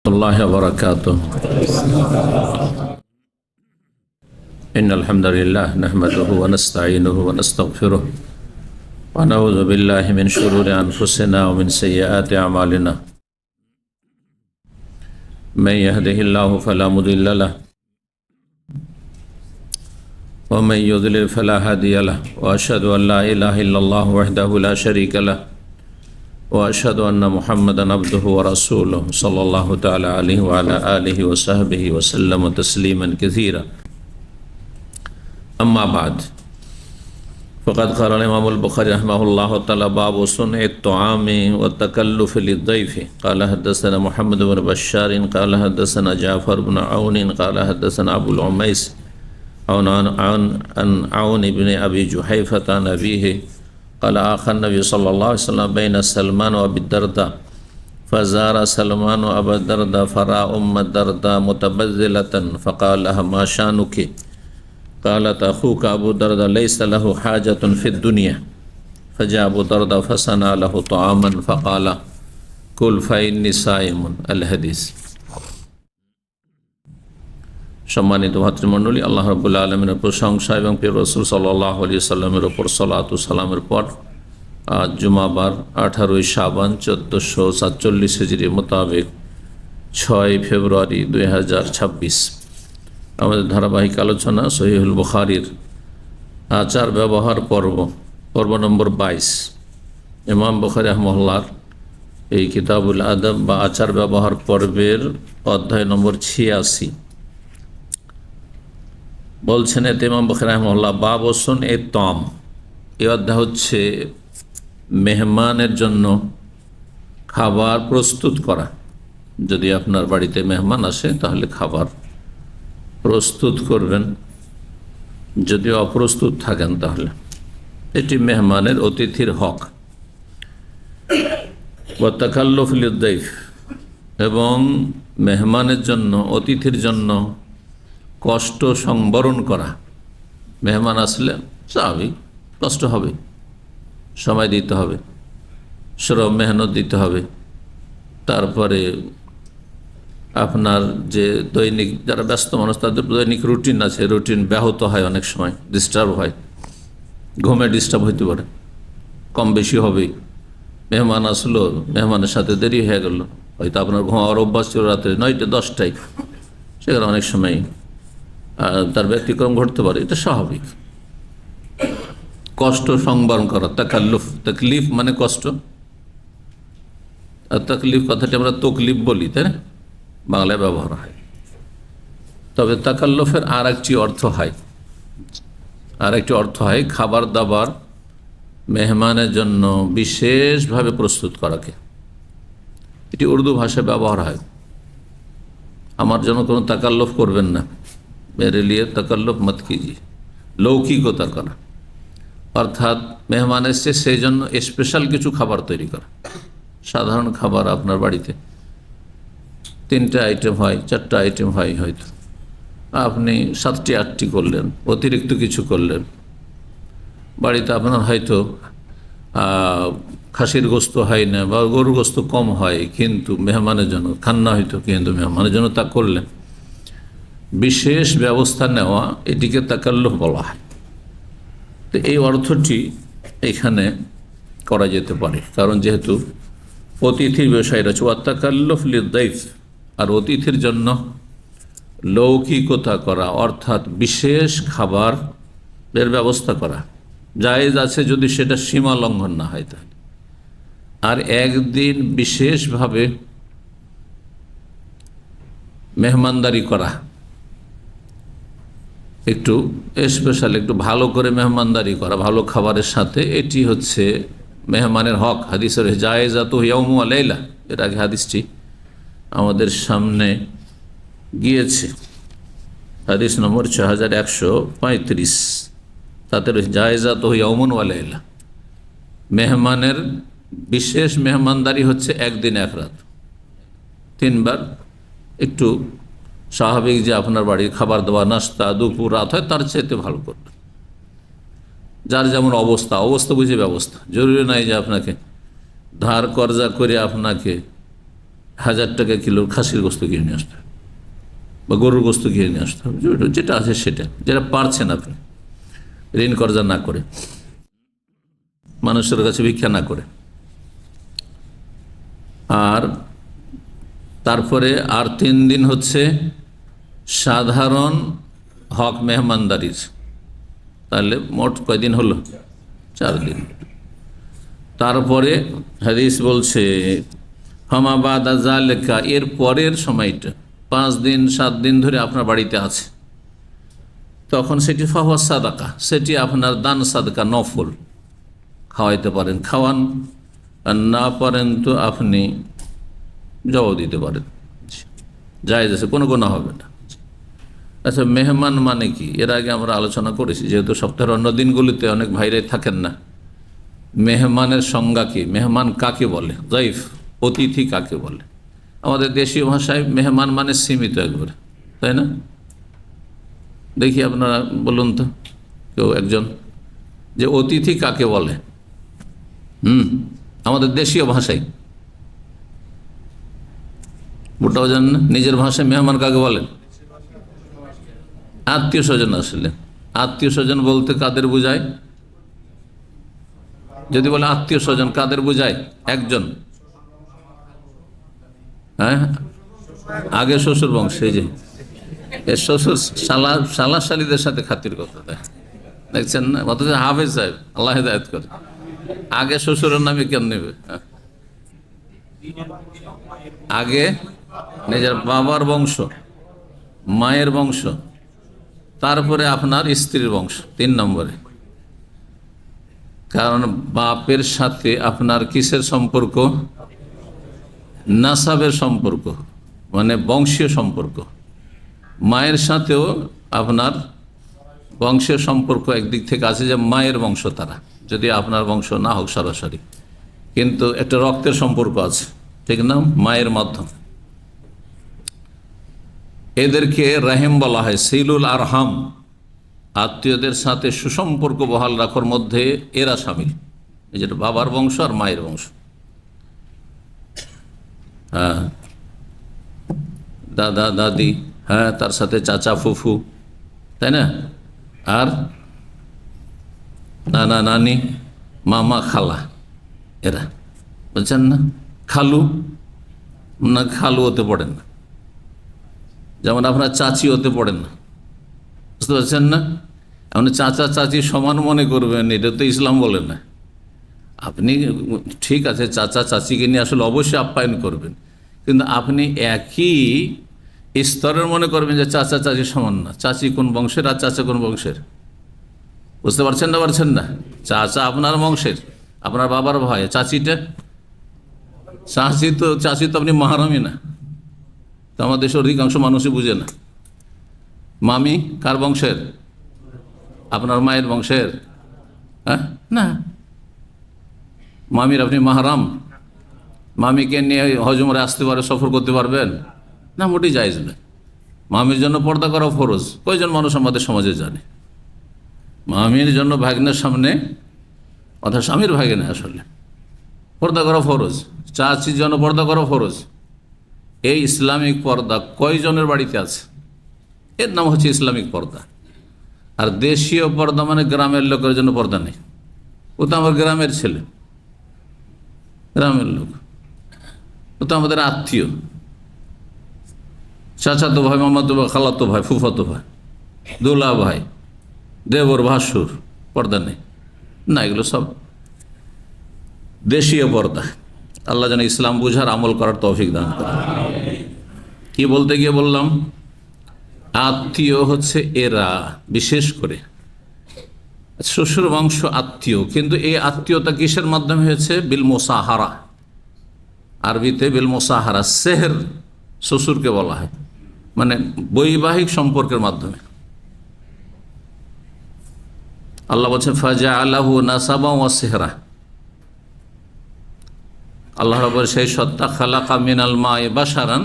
الله وبركاته. إن الحمد لله نحمده ونستعينه ونستغفره ونعوذ بالله من شرور أنفسنا ومن سيئات أعمالنا. من يهده الله فلا مضل له ومن يضلل فلا هادي له وأشهد أن لا إله إلا الله وحده لا شريك له وأشهد أن محمدا عبده ورسوله صلى الله تعالى عليه وعلى آله وصحبه وسلم تسليما كثيرا. أما بعد فقد قال الإمام البخاري رحمه الله تعالى باب صنع الطعام والتكلف للضيف. قال حدثنا محمد بن بشار قال حدثنا جعفر بن عون قال حدثنا أبو العميس عن عون بن أبي جحيفة عن أبيه قال آخى النبي صلى الله عليه وسلم بين سلمان وأبي الدرداء فزار سلمان وأبا الدرداء فرأى أم الدرداء متبذلة فقال لها ما شأنك؟ قالت أخوك أبو الدرداء ليس له حاجة في الدنيا. فجاء أبو الدرداء فصنع له طعاما فقال كل فإني صائم. الحديث. সম্মানিত ভাতৃমণ্ডলী, আল্লাহ রাব্বুল আলামিনের প্রশংসা এবং প্রিয় রাসূল সাল্লাল্লাহু আলাইহি ওয়াসাল্লামের উপর সালাত ও সালামের পর আজ জুমাবার 18 শাবান 1447 হিজরি মোতাবেক 6 ফেব্রুয়ারি 2026 আমাদের ধারাবাহিক আলোচনা সহিহুল বুখারীর আচার ব্যবহার পর্ব নম্বর 22। ইমাম বুখারী রাহিমাহুল্লাহর এই কিতাবুল আদব বা আচার ব্যবহার পর্বের অধ্যায় নম্বর 86 বলছেন এতে ইমাম বুখারী রাহিমাহুল্লাহ বাব সুনঈ তাম। এই অধ্যায় হচ্ছে মেহমানের জন্য খাবার প্রস্তুত করা। যদি আপনার বাড়িতে মেহমান আসে তাহলে খাবার প্রস্তুত করবেন, যদি অপ্রস্তুত থাকেন তাহলে এটি মেহমানের অতিথির হক। ওয়া তাকাল্লুফ লিদ-দাইফ, এবং মেহমানের জন্য অতিথির জন্য কষ্ট সংবরণ করা। মেহমান আসলে স্বাভাবিক কষ্ট হবে, সময় দিতে হবে, শ্রম মেহনত দিতে হবে। তারপরে আপনার যে দৈনিক যারা ব্যস্ত মানুষ তাদের দৈনিক রুটিন আছে, রুটিন ব্যাহত হয়, অনেক সময় ডিস্টার্ব হয়, ঘুমে ডিস্টার্ব হইতে পারে, কম বেশি হবেই। মেহমান আসলো, মেহমানের সাথে দেরি হয়ে গেল, হয়তো আপনার ঘুমাওয়ার অভ্যাস ছিল রাত্রে 9টা 10টায়, সেখানে অনেক সময় তার ব্যতিক্রম ঘটতে পারে, এটা স্বাভাবিক। কষ্ট সংবরণ করা, তাকাল্লুফ, তাকলিফ মানে কষ্ট, আর তাকলিফ কথাটি আমরা তকলিফ বলি, তাই না, বাংলায় ব্যবহার হয়। তবে তাকাল্লুফের আর একটি অর্থ হয় খাবার দাবার মেহমানের জন্য বিশেষভাবে প্রস্তুত করাকে। এটি উর্দু ভাষায় ব্যবহার হয়। আমার জন্য কোনো তাকাল্লুফ করবেন না, মেরে লিয়ে তাকাল্লুফ মত কিজিয়ে, লৌকিকতা করা, অর্থাৎ মেহমান এসছে সেই জন্য স্পেশাল কিছু খাবার তৈরি করা। সাধারণ খাবার আপনার বাড়িতে 3টে আইটেম হয়, 4টে আইটেম হয়, হয়তো আপনি 7টি 8টি করলেন, অতিরিক্ত কিছু করলেন। বাড়িতে আপনার হয়তো খাসির গোস্ত হয় না বা গরুর গোস্ত কম হয়, কিন্তু মেহমানের জন্য খান্না হয়তো, কিন্তু মেহমানের জন্য তা করলেন। বিশেষ ব্যবস্থা নেওয়া, এটিকে তাকাল্লুফ বলা হয়। তো এই অর্থটি এখানে করা যেতে পারে, কারণ যেহেতু অতিথির বিষয় রয়েছে। ওয়া তাকাল্লুফ লিদ-দাইফ, আর অতিথির জন্য লৌকিকতা করা, অর্থাৎ বিশেষ খাবার এর ব্যবস্থা করা জায়েজ আছে যদি সেটা সীমা লঙ্ঘন না হয় তাহলে। আর একদিন বিশেষভাবে মেহমানদারি করা, একটু স্পেশাল, একটু ভালো করে মেহমানদারি করা ভালো খাবারের সাথে, এটি হচ্ছে মেহমানের হক। হাদিসের জায়েজাতু ইয়াউমু ওয়া লাইলা, এর আগে হাদিসটি আমাদের সামনে গিয়েছে, হাদিস নম্বর 6135। তাতে জায়েজাতু ইয়াউমুন ওয়া লাইলা, মেহমানের বিশেষ মেহমানদারি হচ্ছে একদিন এক রাত, 3 বার। একটু স্বাভাবিক যে আপনার বাড়ির খাবার দাবার নাস্তা দুপুর রাত হয়, তার চাইতে ভালো করবে। যার যেমন অবস্থা বুঝে ব্যবস্থা, জরুরি নয় যে আপনাকে ধার কর্জা করে আপনাকে 1000 টাকা কিলোর খাসির গোস্ত কিনে নিয়ে আসতে হবে, বা গরুর গোস্ত কিনে নিয়ে আসতে হবে, যেটা আছে সেটা, যেটা পারছেন আপনি, ঋণ কর্জা না করে, মানুষের কাছে ভিক্ষা না করে। আর তারপরে আর 3 দিন হচ্ছে সাধারণ হক মেহমানদারির, তাহলে মোট কয়দিন হলো? 4 দিন। তারপরে হাদিস বলছে ফামা বাদা যালিকা, এর পরের সময়টা 5 দিন 7 দিন ধরে আপনার বাড়িতে আছে, তখন সেটি ফাহুয়া সাদাকা, সেটি আপনার দান সাদকা, নফল। খাওয়াইতে পারেন খাওয়ান, আর না পারেন তো আপনি জবাব দিতে পারেন, জায়েজ আছে, কোনো গুনাহ হবে না। আচ্ছা, মেহমান মানে কি? এর আগে আমরা আলোচনা করেছি, যেহেতু সপ্তাহের অন্য দিনগুলিতে অনেক ভাইরাই থাকেন না। মেহমানের সংজ্ঞা কি? মেহমান কাকে বলে? যাইফ, অতিথি কাকে বলে? আমাদের দেশীয় ভাষায় মেহমান মানে সীমিত একবারে, তাই না? দেখি আপনারা বলুন তো, কেউ একজন, যে অতিথি কাকে বলে? আমাদের দেশীয় ভাষায় ওটাও জানেন না। নিজের ভাষায় মেহমান কাকে বলেন? আত্মীয় স্বজন। আসলে আত্মীয় স্বজন বলতে কাদের বোঝায়? যদি বলে আত্মীয় স্বজন, কাদের বোঝায়? একজন, হ্যাঁ, আগে শ্বশুর বংশে, যে শ্বশুর শালা শালীদের সাথে খাতির কথা দেয়, দেখছেন না? অথচ হাফেজ সাহেব, আল্লাহ হেদায়েত করে, আগে শ্বশুরের নামে কেন নেবে? আগে নিজের বাবার বংশ, মায়ের বংশ, তারপরে আপনার স্ত্রীর বংশ 3 নম্বরে। কারণ বাপের সাথে আপনার কিসের সম্পর্ক? নাসাবের সম্পর্ক, মানে বংশীয় সম্পর্ক। মায়ের সাথেও আপনার বংশের সম্পর্ক একদিক থেকে আছে, যে মায়ের বংশ তারা, যদি আপনার বংশ না হোক সরাসরি, কিন্তু একটা রক্তের সম্পর্ক আছে, ঠিক না? মায়ের মাধ্যম। এদেরকে রাহিম বলা হয়, সিলুল আরহাম, আত্মীয়দের সাথে সুসম্পর্ক বহাল রাখার মধ্যে এরা সামিল, যেটা বাবার বংশ আর মায়ের বংশ। হ্যাঁ, দাদা দাদি, হ্যাঁ, তার সাথে চাচা ফুফু, তাই না? আর নানা নানি, মামা খালা, এরা, বুঝছেন না? খালু না, খালু হতে পড়েন না, যেমন আপনার চাচি হতে পড়েন না, বুঝতে পারছেন না? আপনি চাচা চাচি সমান মনে করবেন, এটা তো ইসলাম বলে না। আপনি ঠিক আছে, চাচা চাচিকে নিয়ে আসলে অবশ্যই আপ্যায়ন করবেন, কিন্তু আপনি একই স্তরের মনে করবেন যে চাচা চাচি সমান না। চাচি কোন বংশের আর চাচা কোন বংশের? বুঝতে পারছেন না? পারছেন না? চাচা আপনার বংশের, আপনার বাবার ভাই। চাচি তো আপনি মাহারামই না, তো আমাদের দেশের অধিকাংশ মানুষই বুঝে না। মামি কার বংশের? আপনার মায়ের বংশের? হ্যাঁ, না, মামির আপনি মাহারাম? মামিকে নিয়ে হজমরে আসতে পারে, সফর করতে পারবেন না? মোটেই জায়েজ না। মামির জন্য পর্দা করা ফরজ। কয়জন মানুষ আমাদের সমাজে জানে? মামির জন্য ভাগ্নের সামনে, অর্থাৎ স্বামীর ভাগ্নে, আসলে পর্দা করা ফরজ। চাচির জন্য পর্দা করা ফরজ। এই ইসলামিক পর্দা কয়জনের বাড়িতে আছে? এর নাম হচ্ছে ইসলামিক পর্দা। আর দেশীয় পর্দা মানে গ্রামের লোকের জন্য পর্দা নেই। ও তো আমার গ্রামের ছেলে, গ্রামের লোক, ও তো আমাদের আত্মীয়, চাচাতো ভাই, মামাতো ভাই, খালাতো ভাই, ফুফাতো ভাই, দোলা ভাই, দেবর, ভাসুর, পর্দা নেই না। এগুলো সব দেশীয় পর্দা। আল্লাহ যেন ইসলাম বুঝার, আমল করার তৌফিক দান করে। কি বলতে গিয়ে বললাম, আত্মীয় হচ্ছে এরা, বিশেষ করে শ্বশুর বংশ আত্মীয়। কিন্তু এই আত্মীয়তা কিসের মাধ্যমে হয়েছে? বিল মোসাহারা, আরবিতে বিল মোসাহারা। সেহর শ্বশুরকে বলা হয়, মানে বৈবাহিক সম্পর্কের মাধ্যমে। আল্লাহ বলছেন ফাজা আল্লাহু নাসাবা ওয়া সেহরা। আল্লাহ রাব্বুল সেই সত্তা খালাকা মিনাল মায়ে বাশারান,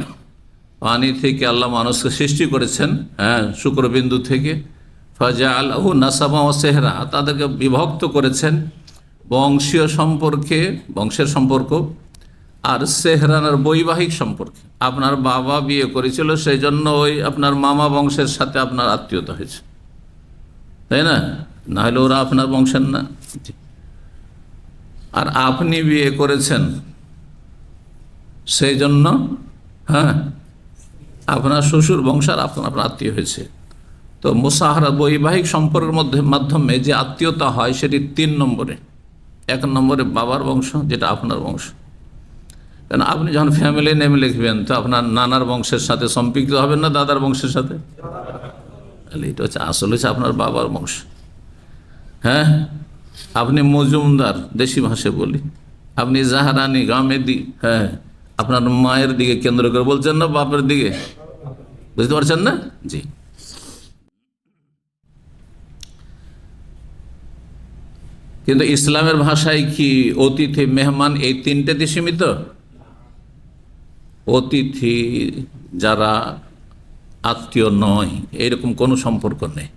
পানি থেকে আল্লাহ মানুষকে সৃষ্টি করেছেন, হ্যাঁ, শুক্রবিন্দু থেকে। ফাজা আল্লাহু নাসাবা ওয়া সেহরা, তাদেরকে বিভক্ত করেছেন বংশীয় সম্পর্কে, বংশের সম্পর্ক, আর সেহরানের বৈবাহিক সম্পর্কে আপনার বাবা বিয়ে করেছিল, সেই জন্য ওই আপনার মামা বংশের সাথে আপনার আত্মীয়তা হয়েছে, তাই না? না হলে ওরা আপনার বংশের না। আর আপনি বিয়ে করেছেন, সেই জন্য হ্যাঁ আপনার শ্বশুর বংশের আপনার আত্মীয় হয়েছে। তো মুসাহারা বৈবাহিক সম্পর্কের মাধ্যমে যে আত্মীয়তা হয় সেটি 3 নম্বরে। 1 নম্বরে বাবার বংশ, যেটা আপনার বংশ। কারণ আপনি যখন ফ্যামিলি নেম লিখবেন তো আপনার নানার বংশের সাথে সম্পৃক্ত হবেন না দাদার বংশের সাথে? তাহলে এটা হচ্ছে আসলে হচ্ছে আপনার বাবার বংশ। হ্যাঁ, আপনি মজুমদার, দেশি ভাষায় বলি, আপনি জাহারানি, গামেদি, হ্যাঁ, আপনার মায়ের দিকে কেন্দ্র করে বলছেন না বাপের দিকে? বুঝতে পারছেন না? জি। কিন্তু ইসলামের ভাষায় কি অতিথি, মেহমান এই 3টেতে সীমিত? অতিথি যারা আত্মীয় নয়, এরকম কোনো সম্পর্ক নেই,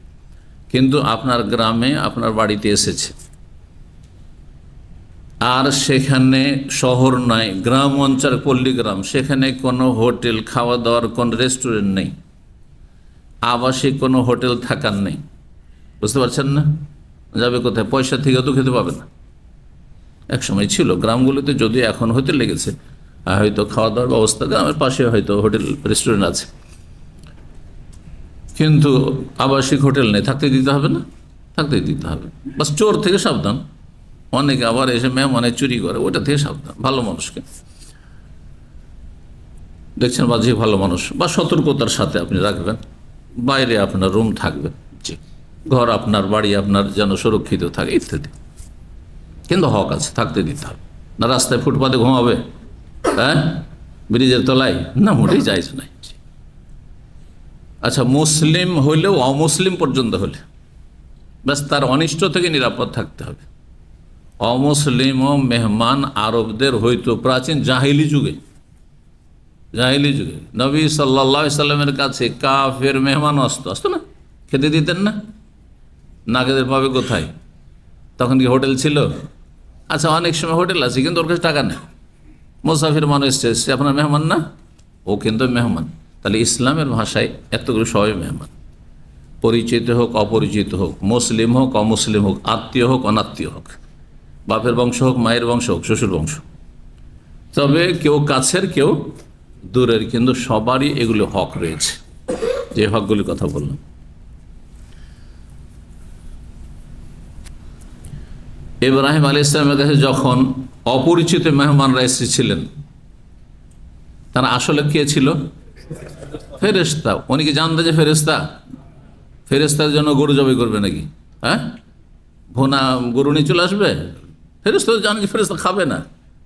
কিন্তু আপনার গ্রামে আপনার বাড়িতে এসেছে, আর সেখানে শহর নয়, গ্রাম অঞ্চল, পল্লীগ্রাম, সেখানে কোনো হোটেল, খাওয়া দাওয়ার কোনো রেস্টুরেন্ট নেই, আবাসিক কোনো হোটেল থাকার নেই। বুঝতে পারছেন না? যাবে কোথায়? পয়সা থেকে তো খেতে পাবে না। এক সময় ছিল গ্রামগুলোতে, যদিও এখন হতে লেগেছে, হয়তো খাওয়া দাওয়ার ব্যবস্থা, গ্রামের পাশে হয়তো হোটেল রেস্টুরেন্ট আছে, কিন্তু আবাসিক হোটেল নেই। থাকতে দিতে হবে না? থাকতে দিতে হবে। বাস চোর থেকে সাবধান। অনেকে আবার এসে মেহমানে চুরি করে, ওটা থেকে সাবধান। ভালো মানুষকে দেখছেন, বা যে ভালো মানুষ, বা সতর্কতার সাথে আপনি রাখবেন। বাইরে আপনার রুম থাকবে, জি, ঘর আপনার, বাড়ি আপনার যেন সুরক্ষিত থাকে ইত্যাদি, কিন্তু হক আছে, থাকতে দিতে হবে। না রাস্তায় ফুটপাতে ঘুমাবে, হ্যাঁ, ব্রিজের তলায়, না, মোটেই জায়েজ নাই। আচ্ছা, মুসলিম হইলেও অমুসলিম পর্যন্ত হলে ব্যাস তার অনিষ্ট থেকে নিরাপদ থাকতে হবে। অমুসলিম ও মেহমান আরবদের হয়তো প্রাচীন জাহিলি যুগে নবী সাল্লাল্লাহু আলাইহি সাল্লামের কাছে কাফের মেহমান আসতো না, খেতে দিতেন না? না খেতে পাবে কোথায়? তখন কি হোটেল ছিল? আচ্ছা, অনেক সময় হোটেল আছে, কিন্তু ওর কাছে টাকা নেই। মুসাফির মানুষ এসছে, আপনার মেহমান না? ও কিন্তু মেহমান। তাহলে ইসলামের ভাষায় এতগুলো সবাই মেহমান, পরিচিত হোক অপরিচিত হোক, মুসলিম হোক অমুসলিম হোক, আত্মীয় হোক অনাত্মীয় হোক, বাপের বংশ হোক, মায়ের বংশ হোক, শ্বশুর বংশ, তবে কেউ কাছের কেউ দূরের, কিন্তু সবারই এগুলো হক রয়েছে, যে হকগুলির কথা বললাম। ইব্রাহিম আলাইহিস সালামের কাছে যখন অপরিচিত মেহমানরা এসেছিলেন, তারা আসলে কে ছিল? ফেরেশতা। উনি কি জানতেন যে ফেরেশতা? ফেরেশতার জন্য গরু জবাই করবে নাকি? হ্যাঁ, ভোনা গরু নিয়ে চলে আসবে? ফেরেশতা জানেন যে ফেরেশতা খাবে না,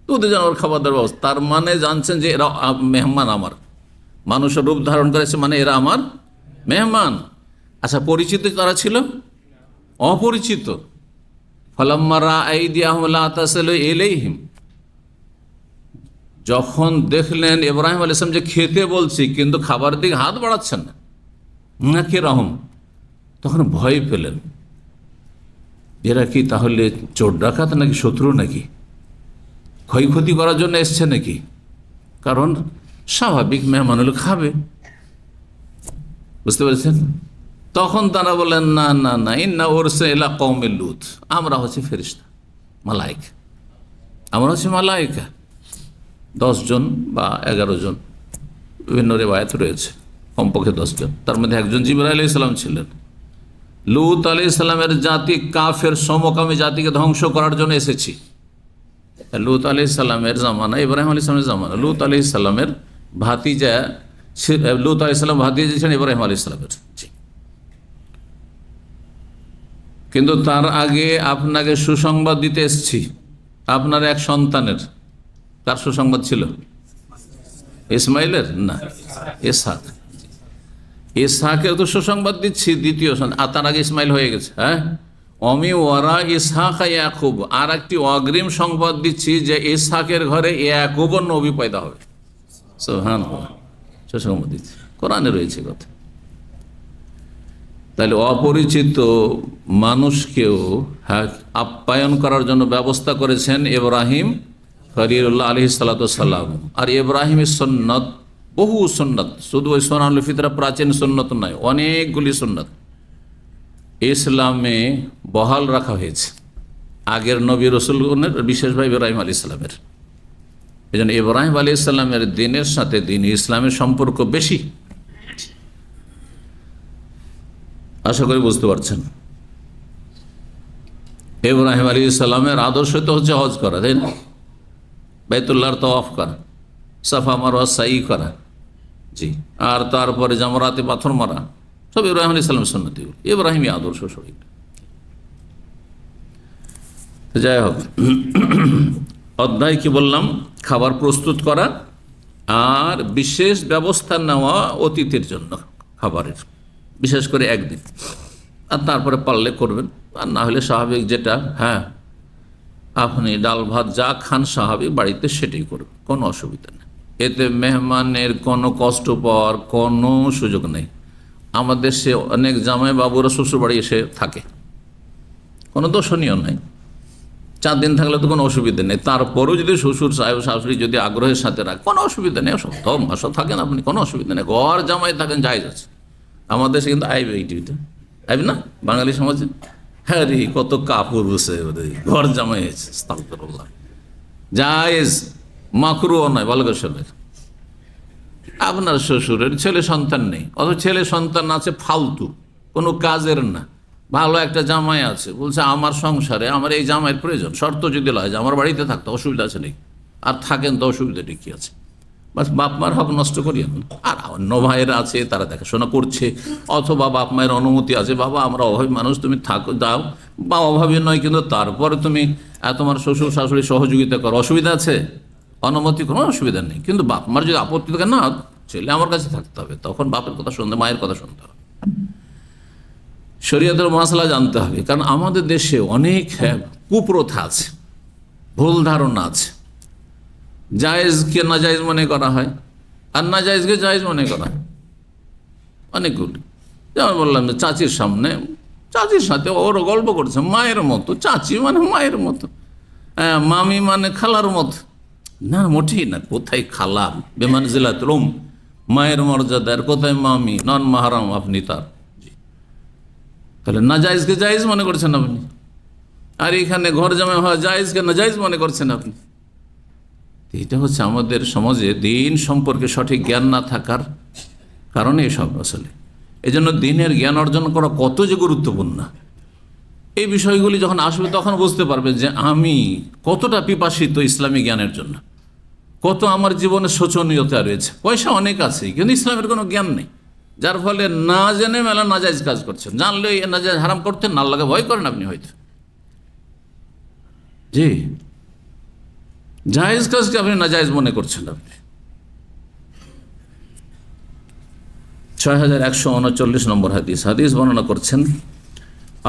তো ওদের জানার খাবার দাবার ব্যবস্থা। তার মানে জানছেন যে এরা মেহমান আমার, মানুষের রূপ ধারণ করেছে, মানে এরা আমার মেহমান। আচ্ছা, পরিচিত তারা ছিল? অপরিচিত। ফালাম্মা রাআইদিয়াহুম লা তাসিলু ইলাইহিম, যখন দেখলেন ইব্রাহিম আলাইহিস সালাম যে খেতে বলছি কিন্তু খাবারের দিকে হাত বাড়াচ্ছেন না, কে রহম, তখন ভয় পেলেন। এরা কি তাহলে চোর ডাকাত নাকি শত্রু, নাকি ক্ষয়ক্ষতি করার জন্য এসছে নাকি? কারণ স্বাভাবিক মেহমান হলে খাবে, বুঝতে পেরেছেন? তখন তারা বলেন, না না না, ইন্না উরসিলা কওমে লূত, আমরা হচ্ছে ফেরেশতা, মালায়েকা, আমরা হচ্ছে মালায়েকা। 10 জন বা 11 জন, বিভিন্ন রিওয়ায়াত রয়েছে, কমপক্ষে 10 জন। তার মধ্যে একজন জিবরাইল আলাইহিস সালাম ছিলেন। লূত আলাইহিস সালামের জাতি কাফের সমকামী জাতিকে ধ্বংস করার জন্য এসেছি। লূত আলাইহিস সালামের জামানা, ইব্রাহিম আলাইহিস সালামের জামানা, লূত আলাইহিস সালামের ভাতিজা, লূত আলাইহিস সালাম ভাতিজা ছিলেন ইব্রাহিম আলাইহিস সালামের। কিন্তু তার আগে আপনাকে সুসংবাদ দিতে এসেছি আপনার এক সন্তানের। কার সুসংবাদ ছিল? ইসমাইলের? না, ইসহাক। ইসহাকের তো সুসংবাদ দিচ্ছি, দ্বিতীয় সন্তান। তার আগে ইসমাইল হয়ে গেছে। হ্যাঁ, অমি ওয়ারা ইসহাক ইয়াকুব, আর একটি অগ্রিম সংবাদ দিচ্ছি যে ইসহাকের ঘরে ইয়াকুব নবী পয়দা হবে। সুবহানাল্লাহ, সুসংবাদ দিচ্ছি, কোরআনে রয়েছে কথা। তাহলে অপরিচিত মানুষকেও আপ্যায়ন করার জন্য ব্যবস্থা করেছেন ইব্রাহিম খলিলুল্লাহ আলাইহিস সালাতু সালাম। আর ইব্রাহিমের সুন্নত, বহু সুন্নত, শুধু ওই সুন্নাতুল ফিতরা প্রাচীন সুন্নত নয়, অনেকগুলি সুন্নত ইসলামে বহাল রাখা হয়েছে আগের নবী রসুলগণের, বিশেষভাবে ইব্রাহিম আলাইহিস সালামের। এই জন্য ইব্রাহিম আলাইহিস সালামের দিনের সাথে দিন ইসলামের সম্পর্ক বেশি। আশা করি বুঝতে পারছেন। ইব্রাহিম আলাইহিস সালামের আদর্শ তো হচ্ছে হজ করা, তাই না? বাইতুল্লাহর তওয়াফ করা, সাফা মারওয়া সাই করা, জি, আর তারপরে জামরাতে পাথর মারা, সব ইব্রাহিম আলাইহিস সালামের সুন্নতি, ইব্রাহিমী আদর্শ শরীর। যাই হোক, অধ্যায় কি বললাম? খাবার প্রস্তুত করা আর বিশেষ ব্যবস্থা নেওয়া অতিথির জন্য খাবারের, বিশেষ করে একদিন, আর তারপরে পারলে করবেন, আর না হলে স্বাভাবিক যেটা, হ্যাঁ আপনি ডাল ভাত যা খান স্বাভাবিক বাড়িতে সেটাই করবেন, কোনো অসুবিধা নেই। এতে মেহমানের কোনো কষ্ট পাওয়ার কোনো সুযোগ নেই। আমাদের সে অনেক জামাই বাবুরা শ্বশুর বাড়ি এসে থাকে, কোনো দোষণীয় নেই, 4 দিন থাকলে তো কোনো অসুবিধা নেই। তারপরেও যদি শ্বশুর সাহেব শাশুড়ি যদি আগ্রহের সাথে রাখে, কোনো অসুবিধা নেই। সপ্তাহ মাসও থাকেন আপনি, কোনো অসুবিধা নেই, ঘর জামাই থাকেন, জায়েজ আছে। আমাদের সে কিন্তু আইবে, এই টিভিটা আইবে না বাঙালি সমাজে, হ্যাঁ রে কত কাপড় বসে ঘর জামাই হয়েছে, আস্তাগফিরুল্লাহ, জায়েজ, মাকরুও নয়, ভালো করে শোনেন। আপনার শ্বশুরের ছেলে সন্তান নেই, অথচ ছেলে সন্তান আছে ফালতু, কোনো কাজের না, ভালো একটা জামাই আছে, বলছে আমার সংসারে আমার এই জামাইয়ের প্রয়োজন, শর্ত যদি লয় যে আমার বাড়িতে থাকতে, অসুবিধা আছে নেই, আর থাকেন তো অসুবিধাটি কী আছে? বাস বাপ মার হক নষ্ট করিয়েন। আর অন্য ভাইয়েরা আছে তারা দেখাশোনা করছে, অথবা বাপ মায়ের অনুমতি আছে, বাবা আমরা অভাবী মানুষ, তুমি থাকো দাও, বা অভাবী নয় কিন্তু তারপরে তুমি তোমার শ্বশুর শাশুড়ি সহযোগিতা করো, অসুবিধা আছে? অনুমতি কোনো অসুবিধা নেই, কিন্তু বাপ মার যদি আপত্তি থাকে, না ছেলে আমার কাছে থাকতে হবে, তখন বাপের কথা শুনতে, মায়ের কথা শুনতে হবে, শরীয়তের মাসলা জানতে হবে। কারণ আমাদের দেশে অনেক কুপ্রথা আছে, ভুল ধারণা আছে, জায়েজকে নাজায়েজ মনে করা হয়, আর নাজায়েজকে জায়েজ মনে করা হয় অনেকগুলি। যেমন বললাম যে চাচির সামনে, চাচির সাথে ওর গল্প করছে মায়ের মতো, চাচি মানে মায়ের মতো, মামি মানে খালার মতো, না মোটেই না। কোথায় খালা, বেমানজিলাত রুম, মায়ের মর্যাদার, কোথায় মামি, নন মাহারাম আপনি তার। তাহলে নাজায়েজকে জায়েজ মনে করছেন আপনি, আর এখানে ঘর জামাই হওয়া জায়েজকে নাজায়েজ মনে করছেন আপনি। এটা হচ্ছে আমাদের সমাজে দিন সম্পর্কে সঠিক জ্ঞান না থাকার কারণে এসব আসলে। এই জন্য দিনের জ্ঞান অর্জন করা কত যে গুরুত্বপূর্ণ, এই বিষয়গুলি যখন আসবে তখন বুঝতে পারবে যে আমি কতটা পিপাসিত ইসলামী জ্ঞানের জন্য, কত আমার জীবনে শোচনীয়তা রয়েছে। পয়সা অনেক আছে কিন্তু ইসলামের কোনো জ্ঞান নেই, যার ফলে না জেনে মেলা নাজায়েজ কাজ করছেন, জানলে নাজায়েজ হারাম করতেন, না আল্লাহকে ভয় করেন আপনি হয়তো, জি, জায়েজ কাজকে আপনি নাজায়েজ মনে করছেন। আপনি 6139 নম্বর হাদিস, হাদিস বর্ণনা করছেন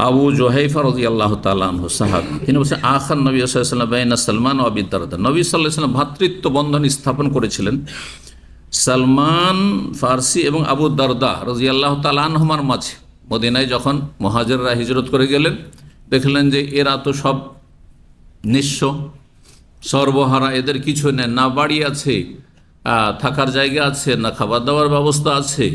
আবু জুহাইফা রাদিয়াল্লাহু তাআলা আনহু সাহাবী। তিনি বলছেন আখান নবী সাল্লাল্লাহু আলাইহি ওয়াসাল্লাম বাইনা সালমান ও আবি দারদা, নবী সাল্লাল্লাহু আলাইহি ওয়াসাল্লাম ভ্রাতৃত্ব বন্ধন স্থাপন করেছিলেন সালমান ফার্সি এবং আবু দারদা রাদিয়াল্লাহু তাআলা আনহুমার মাঝে। মদিনায় যখন মুহাজিররা হিজরত করে গেলেন, দেখলেন যে এরা তো সব নিঃস্ব, সর্বহারা, এদের কিছু নেই, না বাড়ি আছে, থাকার জায়গা আছে, না খাবার দাবার ব্যবস্থা আছে,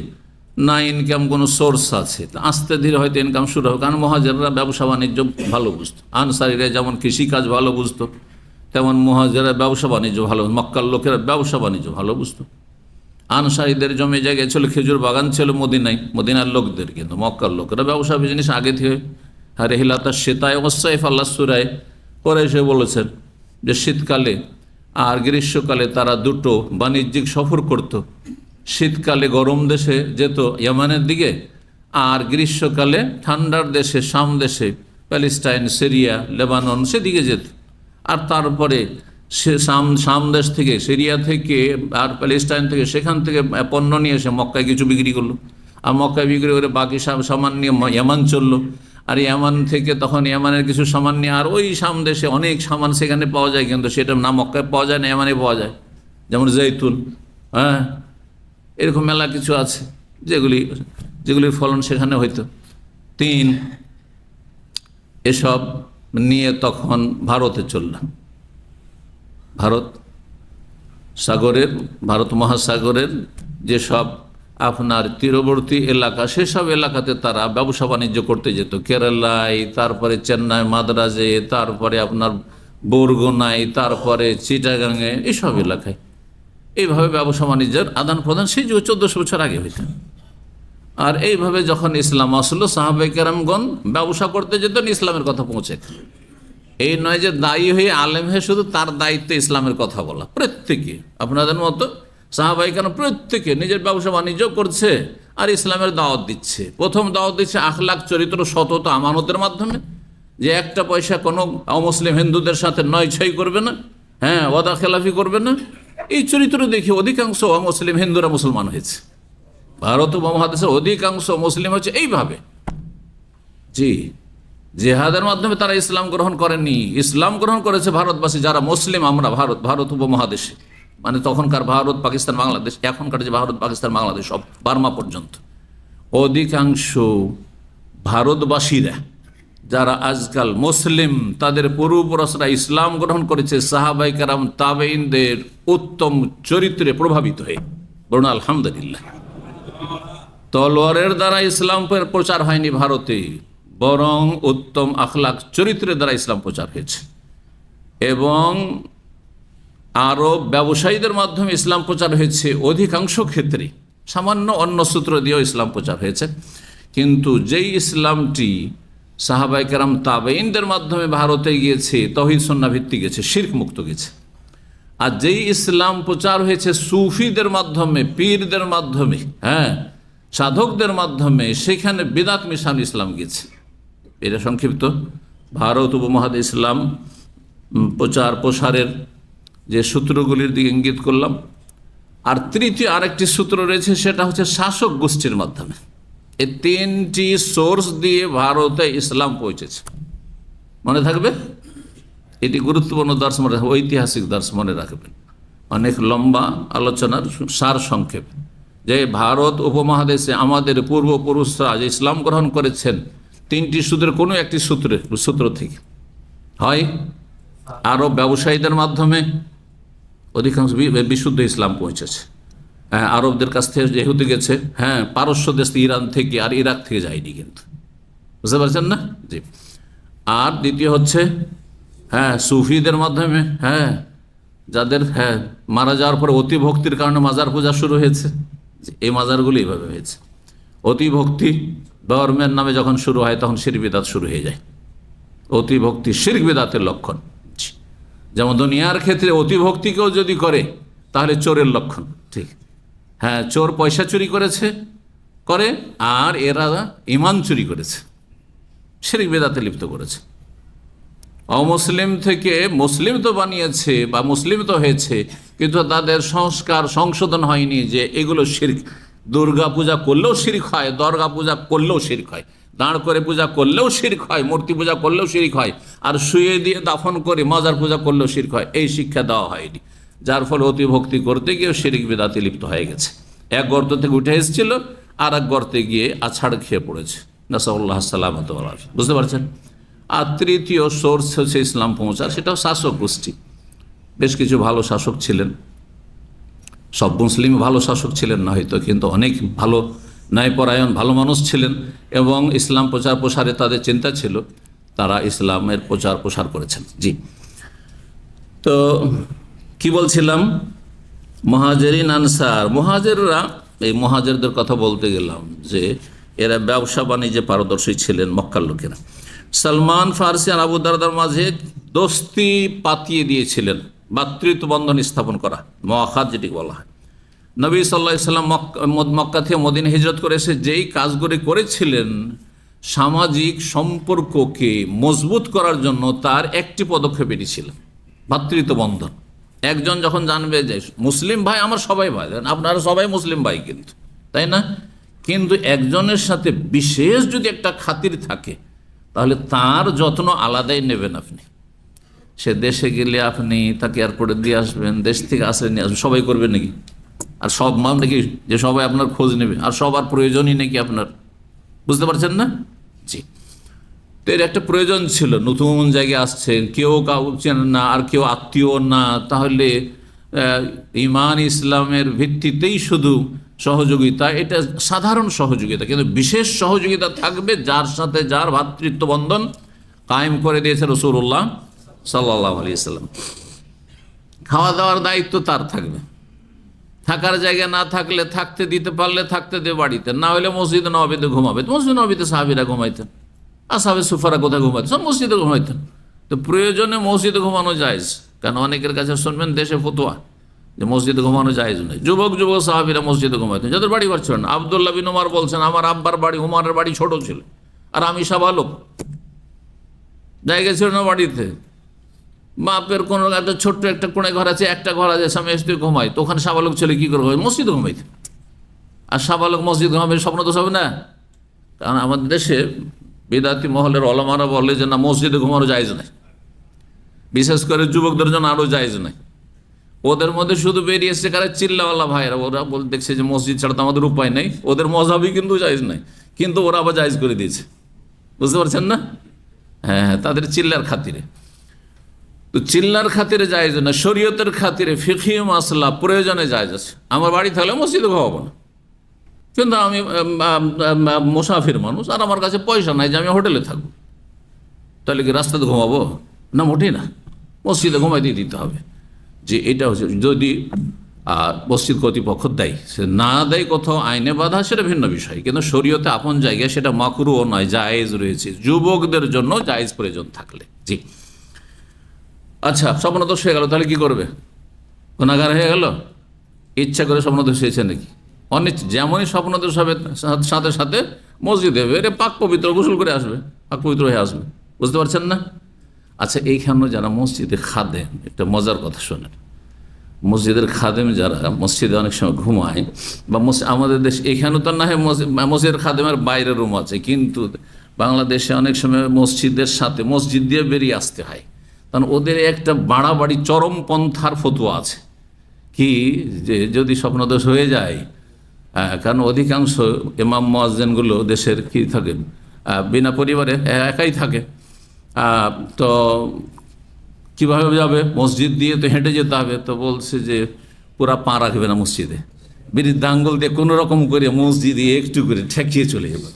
না ইনকাম কোনো সোর্স আছে। আস্তে ধীরে হয়তো ইনকাম শুরু হবে, কারণ মুহাজিররা ব্যবসা বাণিজ্য ভালো বুঝতো। আনসারীরা যেমন কৃষিকাজ ভালো বুঝতো, তেমন মুহাজিররা ব্যবসা বাণিজ্য ভালো, মক্কার লোকেরা ব্যবসা বাণিজ্য ভালো বুঝতো। আনসারীদের জমি জায়গায় ছিল, খেজুর বাগান ছিল মদিনায়, মদিনার লোকদের, কিন্তু মক্কার লোকেরা ব্যবসা বিজনেস আগে থেকে। আর রেহিলাতা সেতায় অবশ্যই আল্লাহ সূরায় পরে এসে বলেছেন যে শীতকালে আর গ্রীষ্মকালে তারা দুটো বাণিজ্যিক সফর করত। শীতকালে গরম দেশে যেত ইয়ামানের দিকে, আর গ্রীষ্মকালে ঠান্ডার দেশে শাম দেশে, প্যালেস্টাইন, সিরিয়া, লেবানন সেদিকে যেত। আর তারপরে সে শাম দেশ থেকে, সিরিয়া থেকে আর প্যালেস্টাইন থেকে, সেখান থেকে পণ্য নিয়ে এসে মক্কায় কিছু বিক্রি করলো, আর মক্কায় বিক্রি করে বাকি সামান নিয়ে ইয়ামান চললো। আর ইয়ামান থেকে তখন ইয়ামানের কিছু সামান নিয়ে, আর ওই শাম দেশে অনেক সামান সেখানে পাওয়া যায়, কিন্তু সেটা না মক্কায় পাওয়া যায় না ইয়ামানে পাওয়া যায়, যেমন জৈতুন, হ্যাঁ, এরকম মেলা কিছু আছে যেগুলির ফলন সেখানে হইতো। এসব নিয়ে তখন ভারতে চললাম। ভারত সাগরের, ভারত মহাসাগরের যেসব আপনার তীরবর্তী এলাকা, সেসব এলাকাতে তারা ব্যবসা বাণিজ্য করতে যেত। কেরালায়, তারপরে চেন্নাই, মাদ্রাজে, তারপরে আপনার বরগুনায়, তারপরে চিটাগাঙে, এইসব এলাকায় এইভাবে ব্যবসা বাণিজ্যের আদান প্রদান সেই যে 1400 বছর আগে হইত। আর এইভাবে যখন ইসলাম আসলো, সাহাবায়ে কেরামগণ ব্যবসা করতে যেতেন, ইসলামের কথা পৌঁছে। এই নয় যে দায়ী হয়ে, আলেম হয়ে শুধু তার দায়িত্বে ইসলামের কথা বলা। প্রত্যেকে আপনাদের মতো সাহাবায়ে কেরাম প্রত্যেকে নিজের ব্যবসা বাণিজ্য করছে আর ইসলামের দাওয়াত দিচ্ছে। প্রথম দাওয়াত দিচ্ছে আখলাক, চরিত্র, সততা, আমানতের মাধ্যমে, যে একটা পয়সা কোনো অমুসলিম হিন্দুদের সাথে নয় ছয় করবে না, হ্যাঁ, ওয়াদা খেলাফি করবে না। এই চরিত্র দেখে অধিকাংশ অমুসলিম হিন্দুরা মুসলমান হয়েছে। ভারত উপমহাদেশের অধিকাংশ মুসলিম হচ্ছে এইভাবে। জি, জেহাদের মাধ্যমে তারা ইসলাম গ্রহণ করেনি। ইসলাম গ্রহণ করেছে ভারতবাসী যারা মুসলিম। আমরা ভারত উপমহাদেশে, মানে তখনকার ভারত, পাকিস্তান, বাংলাদেশ, এখনকার যে ভারত, পাকিস্তান, বাংলাদেশ, সব বার্মা পর্যন্ত অধিকাংশ ভারতবাসীরা যারা আজকাল মুসলিম, তাদের পূর্বপুরুষরা ইসলাম গ্রহণ করেছে সাহাবায়ে কেরাম তাবেঈনদের উত্তম চরিত্রে প্রভাবিত হয়ে। বলুন আলহামদুলিল্লাহ। তলোয়ারের দ্বারা ইসলাম প্রচার হয়নি ভারতে, বরং উত্তম আখলাক চরিত্রের দ্বারা ইসলাম প্রচার হয়েছে। এবং আরব ব্যবসায়ীদের মাধ্যমে ইসলাম প্রচার হয়েছে অধিকাংশ ক্ষেত্রে। সামান্য অন্য সূত্র দিয়েও ইসলাম প্রচার হয়েছে, কিন্তু যেই ইসলামটি সাহাবায়ে কেরাম তাবেঈনদের মাধ্যমে ভারতে গিয়েছে, তৌহিদ সুন্নাহ ভিত্তিক গেছে, শিরক মুক্ত গেছে। আর যেই ইসলাম প্রচার হয়েছে সুফিদের মাধ্যমে, পীরদের মাধ্যমে, হ্যাঁ, সাধকদের মাধ্যমে, সেখানে বিদআত মিশানো ইসলাম গেছে। এটা সংক্ষিপ্ত ভারত উপমহাদেশে ইসলাম প্রচার প্রসারের যে সূত্রগুলির দিকে ইঙ্গিত করলাম। আর তৃতীয় আরেকটি সূত্র রয়েছে, সেটা হচ্ছে শাসক গোষ্ঠীর মাধ্যমে। এই তিনটি সোর্স দিয়ে ভারতে ইসলাম পৌঁছেছে। মনে থাকবে, এটি গুরুত্বপূর্ণ দর্শ, মনে রাখবে, ঐতিহাসিক দর্শ মনে রাখবেন। অনেক লম্বা আলোচনার সার সংক্ষেপ, যে ভারত উপমহাদেশে আমাদের পূর্বপুরুষরা যে ইসলাম গ্রহণ করেছেন, তিনটি সূত্রের কোনো একটি সূত্র থেকে হয় আরব ব্যবসায়ীদের মাধ্যমে অধিকাংশ বিশুদ্ধ ইসলাম পৌঁছেছে। হ্যাঁ, আরবদের কাছ থেকে যেহেতু গেছে, হ্যাঁ, পারস্য দেশ, ইরান থেকে আর ইরাক থেকে যায়নি, কিন্তু বুঝতে পারছেন না? জি। আর দ্বিতীয় হচ্ছে, হ্যাঁ, সুফিদের মাধ্যমে, হ্যাঁ, যাদের, হ্যাঁ, মারা যাওয়ার পরে অতিভক্তির কারণে মাজার পূজা শুরু হয়েছে। এই মাজারগুলি এইভাবে হয়েছে। অতিভক্তি ধর্মের নামে যখন শুরু হয়, তখন শিরক বিদআত শুরু হয়ে যায়। অতিভক্তি শিরক বিদআতের লক্ষণ। যেমন দুনিয়ার ক্ষেত্রে অতিভক্তিকেও যদি করে, তাহলে চোরের লক্ষণ। ঠিক, হ্যাঁ, চোর পয়সা চুরি করে, আর এরা ঈমান চুরি করেছে, শিরক বিদআতে লিপ্ত করেছে। অমুসলিম থেকে মুসলিম তো বানিয়েছে বা মুসলিম তো হয়েছে, কিন্তু তাদের সংস্কার সংশোধন হয়নি যে এগুলো শিরক। দুর্গা পূজা করলেও শিরক হয়, দরগা পূজা করলেও শিরক হয়, দাঁড় করে পূজা করলেও শিরক হয়, মূর্তি পূজা করলেও শিরক হয়, আর শুয়ে দিয়ে দাফন করে মাজার পূজা করলেও শিরক হয়। এই শিক্ষা দেওয়া হয়নি, যার ফলে অতিভক্তি করতে গিয়ে শিরক বিদআতে লিপ্ত হয়ে গেছে। এক গর্ত থেকে উঠে এসেছিল, আর এক গর্তে গিয়ে আছাড় খেয়ে পড়েছে। নাসাল্লাহ সালামত। বুঝতে পারছেন? আর তৃতীয় সোর্স হচ্ছে ইসলাম পৌঁছার, সেটাও শাসক গোষ্ঠী। বেশ কিছু ভালো শাসক ছিলেন, সব মুসলিম ভালো শাসক ছিলেন না হয়তো, কিন্তু অনেক ভালো ন্যায়পরায়ণ ভালো মানুষ ছিলেন, এবং ইসলাম প্রচার প্রসারে তাদের চিন্তা ছিল, তারা ইসলামের প্রচার প্রসার করেছেন। জি, তো কি বলছিলাম? মুহাজিরিন আনসার। মুহাজিররা, এই মুহাজিরদের কথা বলতে গেলাম যে এরা ব্যবসা বাণিজ্যে পারদর্শী ছিলেন মক্কার লোকেরা। সালমান ফারসি আর আবু দারদার মাঝে দোস্তি পাতিয়ে দিয়েছিলেন, ভ্রাতৃত্ব বন্ধন স্থাপন করা, মুআখাত যেটি বলা হয়। নবী সাল্লাল্লাহু আলাইহি সাল্লাম মক্কা থেকে মদিনা হিজরত করে এসে যেই কাজগুলি করেছিলেন, সামাজিক সম্পর্ককে মজবুত করার জন্য তার একটি পদক্ষেপ এটি ছিল, ভ্রাতৃত্ব বন্ধন। একজন যখন জানবে যে মুসলিম ভাই আমার সবাই ভাই, আপনারা সবাই মুসলিম ভাই, কিন্তু তাই না? কিন্তু একজনের সাথে বিশেষ যদি একটা খাতির থাকে, তাহলে তার যত্ন আলাদাই নেবেন আপনি। সে দেশে গেলে আপনি তাকে এয়ারপোর্টে দিয়ে আসবেন, দেশ থেকে আসলে নিয়ে আসবেন, সবাই করবেন নাকি? আর সব মান নাকি যে সবাই আপনার খোঁজ নেবে, আর সবার প্রয়োজনই নাকি আপনার? বুঝতে পারছেন না? জি। তো এর একটা প্রয়োজন ছিল, নতুন জায়গায় আসছেন, কেউ কাউ চেনেন না আর কেউ আত্মীয় না, তাহলে ঈমান ইসলামের ভিত্তিতেই শুধু সহযোগিতা, এটা সাধারণ সহযোগিতা, কিন্তু বিশেষ সহযোগিতা থাকবে যার সাথে যার ভ্রাতৃত্ব বন্ধন কায়েম করে দিয়েছে রাসূলুল্লাহ সাল্লাল্লাহু আলাইহি ওয়াসাল্লাম। খাওয়া দাওয়ার দায়িত্ব তার থাকবে, থাকার জায়গা না থাকলে থাকতে দিতে পারলে থাকতে দে বাড়িতে, না হলে মসজিদে নববীতে ঘুমাবে। মসজিদ নববীতে সাহাবীরা ঘুমাইতেন, আসহাবে সুফারা কোথায় ঘুমাইতেন? সব মসজিদে ঘুমাইতেন। তো প্রয়োজনে মসজিদে ঘুমানো জায়েজ, কারণ অনেকের কাছে শুনবেন দেশে ফতোয়া যে মসজিদে ঘুমানো জায়েজ নয়। যুবক সাহাবীরা মসজিদে ঘুমাইতেন, যাদের বাড়ি ঘর ছিল না। আব্দুল্লাহ বিন উমর বলছেন, আমার আব্বার বাড়ি, উমরের বাড়ি ছোট ছিল আর আমি সাবালক, জায়গা ছিল না বাড়িতে। বাপের কোনো একটা ছোট্ট একটা কোণে ঘর আছে, একটা ঘর আছে, স্বামী স্ত্রী ঘুমায়, তো ওখানে সাবালক ছেলে কী করে মসজিদে ঘুমাইতে? আর সাবালক মসজিদ ঘুমাবে, স্বপ্ন তো হবে না। কারণ আমাদের দেশে বিদাতি মহলের ওলামারা বলে যে না, মসজিদে ঘুমানো জায়েজ নাই, বিশেষ করে যুবকদের জন্য আরও জায়েজ নাই। ওদের মধ্যে শুধু বেরিয়েছে কারে চিল্লাওয়ালা ভাইরা, ওরা বলে দেখছে যে মসজিদ ছাড়া তো আমাদের উপায় নেই, ওদের মজাবই কিন্তু জায়েজ নাই, কিন্তু ওরা আবার জায়েজ করে দিয়েছে, বুঝতে পারছেন না? হ্যাঁ হ্যাঁ, তাদের চিল্লার খাতিরে। তো চিল্লার খাতিরে জায়েজ না, শরীয়তের খাতিরে ফিকহি মাসলা প্রয়োজনে জায়েজ আছে। আমার বাড়ি থাকলে মসজিদে ঘুমাবো না, কিন্তু আমি মুসাফির মানুষ আর আমার কাছে পয়সা নাই যে আমি হোটেলে থাকবো, তাহলে কি রাস্তাতে ঘুমাবো? না, মোটেই না, মসজিদে ঘুমাই দিয়ে দিতে হবে। যে এটা হচ্ছে যদি মসজিদ কর্তৃপক্ষ দেয়, সে না দেয় কোথাও আইনে বাধা, সেটা ভিন্ন বিষয়, কিন্তু শরীয়তে আপন জায়গায় সেটা মাকরুহ নয়, জায়েজ রয়েছে যুবকদের জন্য, জায়েজ প্রয়োজন থাকলে। জি আচ্ছা, স্বপ্নদোষ হয়ে গেল, তাহলে কি করবে? গুনাহগার হয়ে গেল? ইচ্ছা করে স্বপ্নদোষ হয়েছে নাকি? অনিচ্ছা, যেমনই স্বপ্নদোষ হবে সাথে সাথে মসজিদে এরে পাক পবিত্র গোসল করে আসবে, পাক পবিত্র হয়ে আসবে, বুঝতে পারছেন না? আচ্ছা, এইখানে যারা মসজিদে খাদেম, একটা মজার কথা শোনেন, মসজিদের খাদেম যারা মসজিদে অনেক সময় ঘুমায়, বা আমাদের দেশ এখানে তো না হয় মসজিদের খাদেমের বাইরের রুম আছে, কিন্তু বাংলাদেশে অনেক সময় মসজিদের সাথে মসজিদ দিয়ে বেরিয়ে আসতে হয়, কারণ ওদের একটা বাড়াবাড়ি চরমপন্থার ফতোয়া আছে কি, যে যদি স্বপ্নদোষ হয়ে যায়, কারণ অধিকাংশ ইমাম মুয়াজ্জিনগুলো দেশের কি থাকেন, বিনা পরিবারে একাই থাকে, তো কীভাবে যাবে? মসজিদ দিয়ে তো হেঁটে যেতে হবে। তো বলছে যে পুরা পা রাখবে না মসজিদে, বিরুদ্ধ আঙ্গুল দিয়ে কোনো রকম করে মসজিদে একটু করে ঠেকিয়ে চলে যাবে।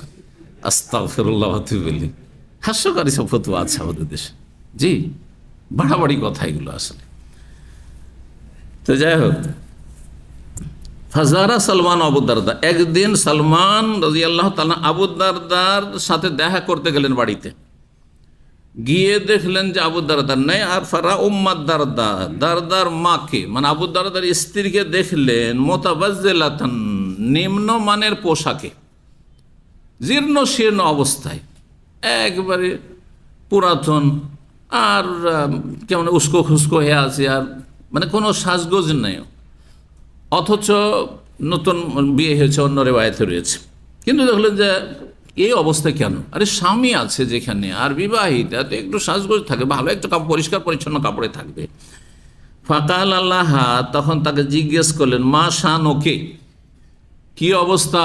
আস্তাগফিরুল্লাহ ওয়া আতুবু ইলাইহি। হাস্যকারী সব ফতোয়া আছে আমাদের দেশে। জি, বাড়াবাড়ি কথা এগুলো আসলে। তো যাই হোক, ফাজারা সালমান আবু দারদা, একদিন সালমান রাদিয়াল্লাহু তাআলা আবু দারদার সাথে দেখা করতে গেলেন বাড়িতে, গিয়ে দেখলেন যে আবু দারদার নেই, আর ফারা উম্মাদ দারদা, দারদার মাকে মানে আবু দারদার স্ত্রীকে দেখলেন মুতাবাজ্জিলাতান, নিম্নমানের পোশাকে, জীর্ণ শীর্ণ অবস্থায়, একবারে পুরাতন, আর কেমন উস্কো খুস্কো হয়ে আছে, আর মানে কোনো সাজগোজ নেই, অথচ নতুন বিয়ে হয়েছে, অন্য রেওয়ায়েতে রয়েছে। কিন্তু দেখলেন যে এই অবস্থা কেন? আরে স্বামী আছে যেখানে, আর বিবাহিতা, তো একটু সাজগোজ থাকে, ভালো একটু পরিষ্কার পরিচ্ছন্ন কাপড়ে থাকবে। ফাকাল আল্লাহ, তখন তাকে জিজ্ঞেস করলেন, মা শানুকে, কি অবস্থা,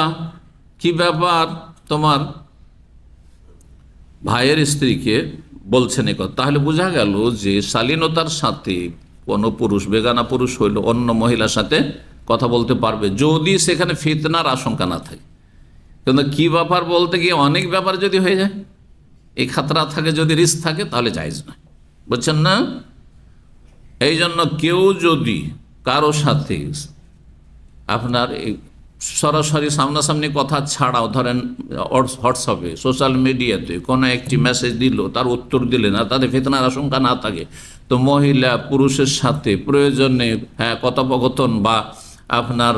কি ব্যাপার তোমার? ভাইয়ের স্ত্রীকে বলছেন এ কথা। তাহলে বোঝা গেল যে শালীনতার সাথে কোনো পুরুষ, বেগানা পুরুষ হইল, অন্য মহিলার সাথে কথা বলতে পারবে, যদি সেখানে ফিতনার আশঙ্কা না থাকে। কিন্তু কি ব্যাপার বলতে গিয়ে অনেক ব্যাপার যদি হয়ে যায়, এই খাতরা থাকে, যদি রিস্ক থাকে, তাহলে জায়েজ নয়, বুঝছেন না? এই জন্য কেউ যদি কারো সাথে আপনার সরাসরি সামনাসামনি কথা ছাড়াও, ধরেন হোয়াটসঅ্যাপে, সোশ্যাল মিডিয়াতে কোনো একটি মেসেজ দিল, তার উত্তর দিলেন, আর তাদের ফিতনার আশঙ্কা না থাকে, তো মহিলা পুরুষের সাথে প্রয়োজনে কথোপকথন বা আপনার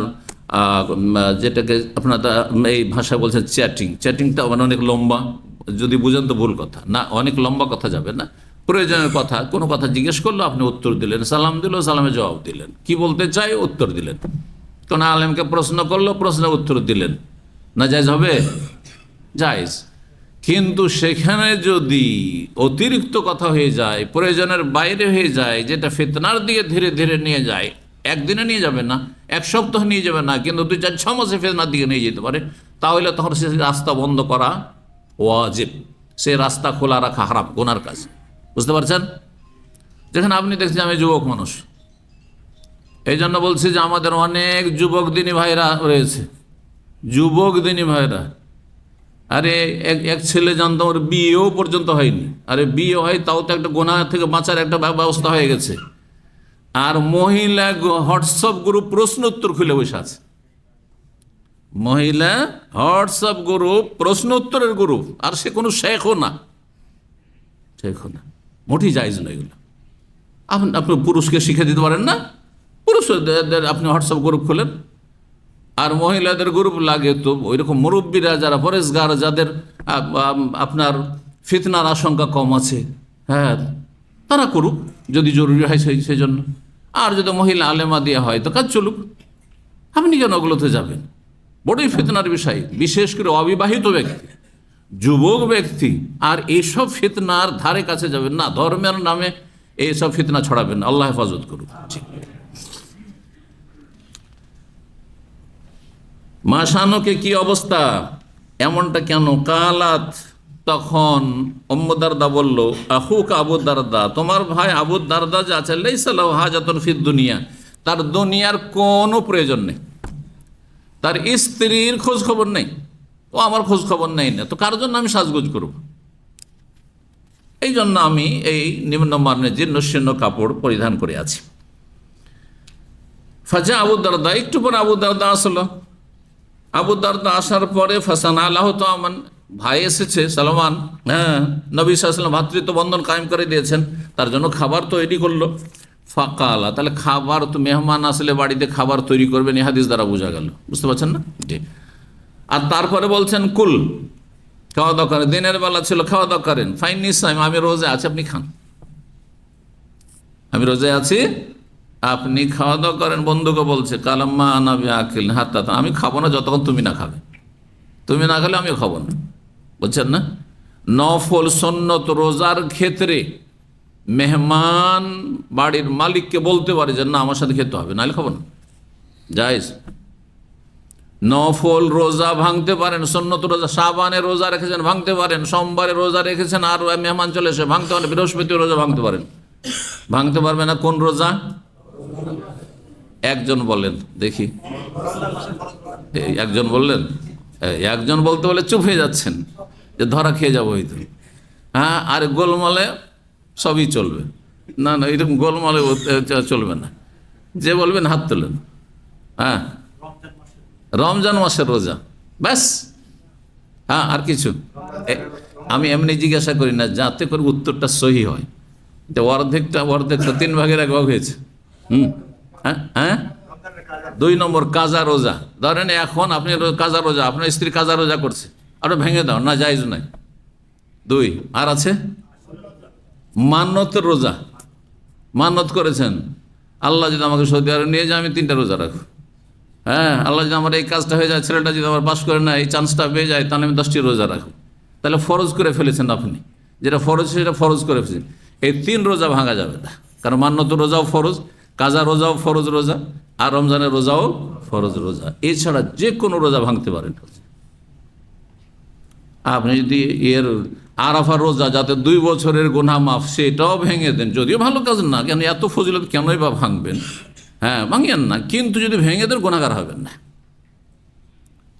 যেটাকে আপনার এই ভাষা বলছে চ্যাটিংটা মানে অনেক লম্বা, যদি বুঝেন তো ভুল কথা না, অনেক লম্বা কথা যাবে না, প্রয়োজনের কথা, কোনো কথা জিজ্ঞেস করলো, আপনি উত্তর দিলেন, সালাম দিল, সালামের জবাব দিলেন, কি বলতে চাই উত্তর দিলেন, কোন আলেমকে প্রশ্ন করলো, প্রশ্নের উত্তর দিলেন, না জায়েজ হবে? জায়েজ। কিন্তু সেখানে যদি অতিরিক্ত কথা হয়ে যায়, প্রয়োজনের বাইরে হয়ে যায়, যেটা ফিতনার দিকে ধীরে ধীরে নিয়ে যায়, একদিনে নিয়ে যাবে না, এক সপ্তাহ নিয়ে যাবে না, কিন্তু 2-4-6 মাসে ফিতনার দিকে নিয়ে যেতে পারে, তাহলে তখন সে রাস্তা বন্ধ করা ওয়াজিব। সে রাস্তা খোলা রাখা হারাম, গুনার কাজ। বুঝতে পারছেন? যেখানে আপনি দেখছেন আমি যুবক মানুষ, এই জন্য বলছি যে আমাদের অনেক যুবক দিনী ভাইরা রয়েছে, যুবক দিনী ভাইরা। আরে এক ছেলে জানতাম ওর বিয়েও পর্যন্ত হয়নি, আরে বিয়ে হয় তাও তো একটা গুনাহ থেকে বাঁচার একটা ব্যবস্থা হয়ে গেছে। আর মহিলা হোয়াটসঅ্যাপ গ্রুপ প্রশ্ন উত্তর খুলে বসে আছে, মহিলা হোয়াটসঅ্যাপ গ্রুপ প্রশ্ন উত্তরের গ্রুপ, আর সে কোনো শেখও না, মোটেই জায়েজ না এগুলো। আপনি পুরুষকে শিখে দিতে পারেন না? পুরুষদের আপনি হোয়াটসঅ্যাপ গ্রুপ খোলেন, আর মহিলাদের গ্রুপ লাগে তো ওই রকম মুরব্বীরা যারা পরেশগার, যাদের আপনার ফিতনার আশঙ্কা কম আছে, হ্যাঁ তারা করুক যদি জরুরি হয় সেই জন্য। আর যদি মহিলা আলেমা দেওয়া হয় তো কাজ চলুক, আপনি কেন ওগুলোতে যাবেন? বড়ই ফিতনার বিষয়, বিশেষ করে অবিবাহিত ব্যক্তি, যুবক ব্যক্তি আর এইসব ফিতনার ধারে কাছে যাবেন না। ধর্মের নামে এইসব ফিতনা ছড়াবেন, আল্লাহ হেফাজত করুক। মাসানোকে কি অবস্থা, এমনটা কেন? কালাত, তখন উম্মু দারদা বলল, আখুক আবু দারদা, তোমার ভাই আবু দারদা যে আছে, লাইসা লাহু হাজাতুন ফিদ দুনিয়া, তার দুনিয়ার কোনো প্রয়োজন নেই, তার স্ত্রীর খোঁজ খবর নেই, ও আমার খোঁজ খবর নেই না, তো কার জন্য আমি সাজগোজ করব? এই জন্য আমি এই নিম্নমানের জীর্ণ শীর্ণ কাপড় পরিধান করে আছি। ফাজা আবু দারদা, একটু পরে আবু দারদা আসলো। আবু দারদা আসার পরে ফাসান আল্লাহ তো আমান, ভাই এসেছে সালমান, হ্যাঁ নবী সাল্লাল্লাহু আলাইহি ওয়াসাল্লাম ভাতৃত্ব বন্ধন কায়েম করে দিয়েছেন, তার জন্য খাবার তৈরি করলো। ফাকালা, তাহলে খাবার তো মেহমান আসলে বাড়িতে খাবার তৈরি করবেন, এই হাদিস দ্বারা বোঝা গেল। বুঝতে পারছেন না? জি। আর তারপরে বলছেন কুল, খাওয়া দাওয়া করেন, দিনের বেলা ছিল খাওয়া দাওয়া করেন। ফাইন নিসাইম, আমি রোজে আছি, আপনি খান, আমি রোজে আছি, আপনি খাওয়া দাওয়া করেন। বন্ধুকে বলছে কালাম্মা আনাবি আকিল হাত্তা, আমি খাবো না যতক্ষণ তুমি না খাবে, তুমি না খেলে আমিও খাবো না। বুঝছেন না? নফল সুন্নত রোজার ক্ষেত্রে মেহমান বাড়ির মালিককে বলতে পারে যে না আমার সাথে খেতে হবে, নাহলে খাবো না, জায়েজ। নফল রোজা ভাঙতে পারেন, সুন্নত রোজা শাবানে রোজা রেখেছেন ভাঙতে পারেন, সোমবারে রোজা রেখেছেন আর মেহমান চলে এসে ভাঙতে পারেন, বৃহস্পতি রোজা ভাঙতে পারেন। ভাঙতে পারবে না কোন রোজা? একজন বলেন দেখি, একজন বললেন, একজন বলতে বলে চুপ হয়ে যাচ্ছেন যে ধরা খেয়ে যাবো হয়তো। হ্যাঁ, আর গোলমালে সবই চলবে না, না এরকম গোলমালে চলবে না। যে বলবেন হাত তোলেন। হ্যাঁ, রমজান মাসের রোজা, ব্যাস। হ্যাঁ, আর কিছু? আমি এমনি জিজ্ঞাসা করি না যাতে করে উত্তরটা সহি হয়, যে অর্ধেকটা 3 ভাগের 1 ভাগ হয়েছে। হ্যাঁ হ্যাঁ, 2 নম্বর কাজা রোজা। ধরেন এখন আপনি কাজা রোজা, আপনার স্ত্রী কাজা রোজা করছে, আপনি ভেঙে দাও, না জায়েজ নাই। 2 আর আছে মান্নতের রোজা, মান্নত করেছেন আল্লাহ যদি আমাকে সৌদি আরব নিয়ে যায় আমি 3টা রোজা রাখবো। হ্যাঁ, আল্লাহ যদি আমার এই কাজটা হয়ে যায়, ছেলেটা যদি আমার পাস করে না, এই চান্সটা পেয়ে যায়, তাহলে আমি 10টি রোজা রাখবো। তাহলে ফরজ করে ফেলেছেন আপনি, যেটা ফরজ সেটা ফরজ করে ফেলেছেন। এই 3 রোজা ভাঙা যাবে না, কারণ মান্নত রোজাও ফরজ, কাজা রোজাও ফরজ রোজা, আর রমজানের রোজাও ফরজ রোজা। এছাড়া যে কোনো রোজা ভাঙতে পারেন আপনি। যদি এর আরাফার রোজা যাতে 2 বছরের গুনাহ মাফ, সেটাও ভেঙে দেন, যদিও ভালো কাজ না, কেন এত ফজিলত কেনই বা ভাঙবেন? হ্যাঁ, ভাঙিয়েন না, কিন্তু যদি ভেঙে দেন গুনাহগার হবেন না।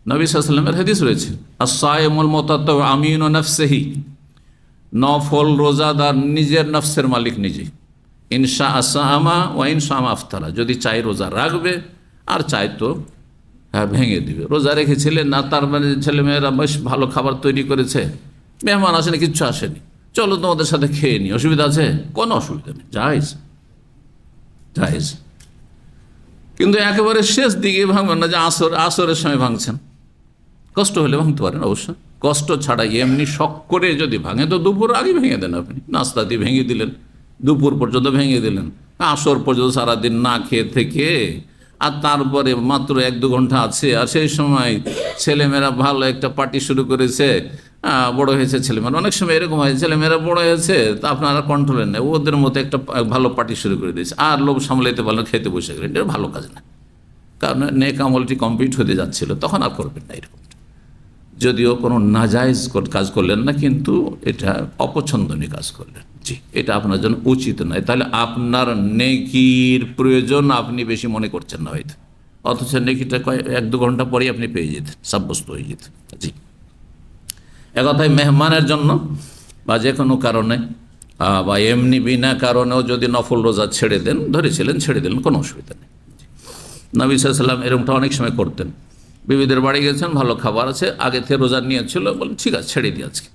নবী সাল্লাল্লাহু আলাইহি ওয়াসাল্লামের হাদিস রয়েছে, আস-সায়িমুল মুতাত্তাউ আমিনু নাফসিহি, নফল রোজাদার নিজের নফসের মালিক নিজে। ইনশা আসামা ওয়া ইনশা আফতারা, যদি চাই রোজা রাখবে, আর চাই তো হ্যাঁ ভেঙে দিবে। রোজা রেখেছিলেন না, তার মানে ছেলেমেয়েরা বেশ ভালো খাবার তৈরি করেছে, মেহমান আসেনি, কিচ্ছু আসেনি, চলো তোমাদের সাথে খেয়ে নি, অসুবিধা আছে? কোনো অসুবিধা নেই, জায়েজ জায়েজ। কিন্তু একেবারে শেষ দিকে ভাঙবেন না, যে আসরের সময় ভাঙছেন, কষ্ট হলে ভাঙতে পারেন অবশ্য, কষ্ট ছাড়া এমনি শখ করে যদি ভাঙে তো দুপুর আগে ভেঙে দেন। আপনি নাস্তা দিয়ে ভেঙে দিলেন, দুপুর পর্যন্ত ভেঙে দিলেন, আসর পর্যন্ত সারাদিন না খেয়ে থেকে, আর তারপরে মাত্র 1-2 ঘন্টা আছে, আর সেই সময় ছেলেমেয়েরা ভালো একটা পার্টি শুরু করেছে, বড় হয়েছে ছেলেমেয়েরা, অনেক সময় এরকম হয় ছেলেমেয়েরা বড় হয়েছে তা আপনারা কন্ট্রোলে নেই, ওদের মতো একটা ভালো পার্টি শুরু করে দিয়েছে, আর লোভ সামলাইতে পারলেন, খেতে বসে গেলেন, এটা ভালো কাজ না, কারণ নেক আমলটি কমপ্লিট হতে যাচ্ছিল, তখন আর করবেন না এরকম। যদিও কোনো নাজায়েজ কাজ করলেন না, কিন্তু এটা অপছন্দনীয় কাজ করলেন। জি, এটা আপনার জন্য উচিত নয়। তাহলে আপনার নেকির প্রয়োজন আপনি বেশি মনে করছেন না হয়তো, অথচ নেকিটা 1-2 ঘন্টা পরেই আপনি পেয়ে যেতেন, সাব্যস্ত হয়ে যেতেন। জি, একথায় মেহমানের জন্য বা যে কোনো কারণে বা এমনি বিনা কারণেও যদি নফল রোজা ছেড়ে দেন, ধরেছিলেন ছেড়ে দিলেন, কোনো অসুবিধা নেই। নবী সাল্লাল্লাহু আলাইহি ওয়াসাল্লাম এরকমটা অনেক সময় করতেন। বিবিদের বাড়ি গেছেন, ভালো খাবার আছে, আগে থেকে রোজা নিয়েছিল, বলেন ঠিক আছে ছেড়ে দিই আজকে।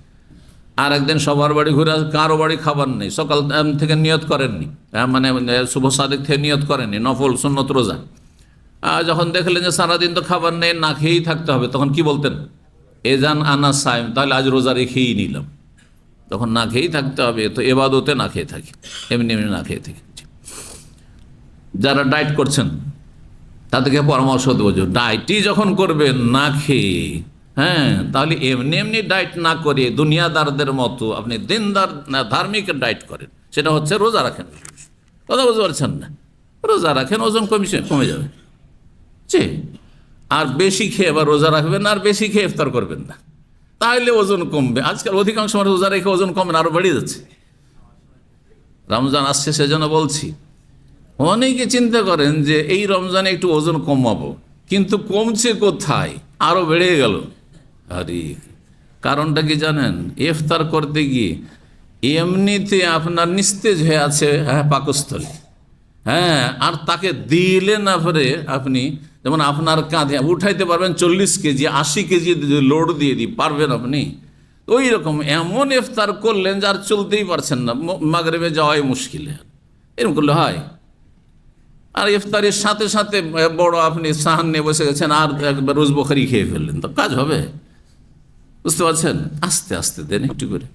আর একদিন সবার বাড়ি ঘুরে কারো বাড়ি খাবার নেই, সকাল থেকে নিয়ত করেননি, মানে শুভ সাদিক থেকে নিয়ত করেননি নফল সুন্নত রোজা। যখন দেখলেন যে সারাদিন তো খাবার নেই, না খেয়েই থাকতে হবে, তখন কি বলতেন? এজান আনা সাইম, তাহলে আজ রোজা রেখেই নিলাম। তখন না খেয়েই থাকতে হবে, তো এবাদতে না খেয়ে থাকি, এমনি এমনি না খেয়ে থাকি। যারা ডায়েট করছেন তাদেরকে পরামর্শ দেবো, যে ডায়েটই যখন করবেন না খেয়ে, হ্যাঁ, তাহলে এমনি এমনি ডায়েট না করে দুনিয়াদারদের মতো আপনি দিনদার ধার্মিক ডায়েট করেন। সেটা হচ্ছে রোজা রাখেন। কথা বুঝতে পারছেন না? রোজা রাখেন, ওজন কমে যাবে। জি, আর বেশি খেয়ে আবার রোজা রাখবেন, আর বেশি খেয়ে ইফতার করবেন না, তাহলে ওজন কমবে। আজকাল অধিকাংশ সময় রোজা রেখে ওজন কমে না, আরো বেড়ে যাচ্ছে। রমজান আসছে সেজন্য বলছি, অনেকে চিন্তা করেন যে এই রমজানে একটু ওজন কমাবো, কিন্তু কমছে কোথায়, আরো বেড়ে গেল। আরে কারণটা কি জানেন? ইফতার করতে গিয়ে এমনিতে আপনার নিস্তেজ হয়ে আছে, হ্যাঁ, পাকস্থলী, হ্যাঁ, আর তাকে দিলে না পরে আপনি, যেমন আপনার কাঁধে উঠাইতে পারবেন 40 কেজি, 80 কেজি লোড দিয়ে পারবেন আপনি, ওই রকম এমন ইফতার করলেন যার চলতেই পারছেন না, মাগরিবে যাওয়াই মুশকিল। এরকম করলে হয়? আর ইফতারের সাথে সাথে বড় আপনি সাহান নিয়ে বসে গেছেন, আর একবার রোজ বখারি খেয়ে ফেললেন, তো কাজ হবে? বুঝতে পারছেন? আস্তে আস্তে দেন একটু করে।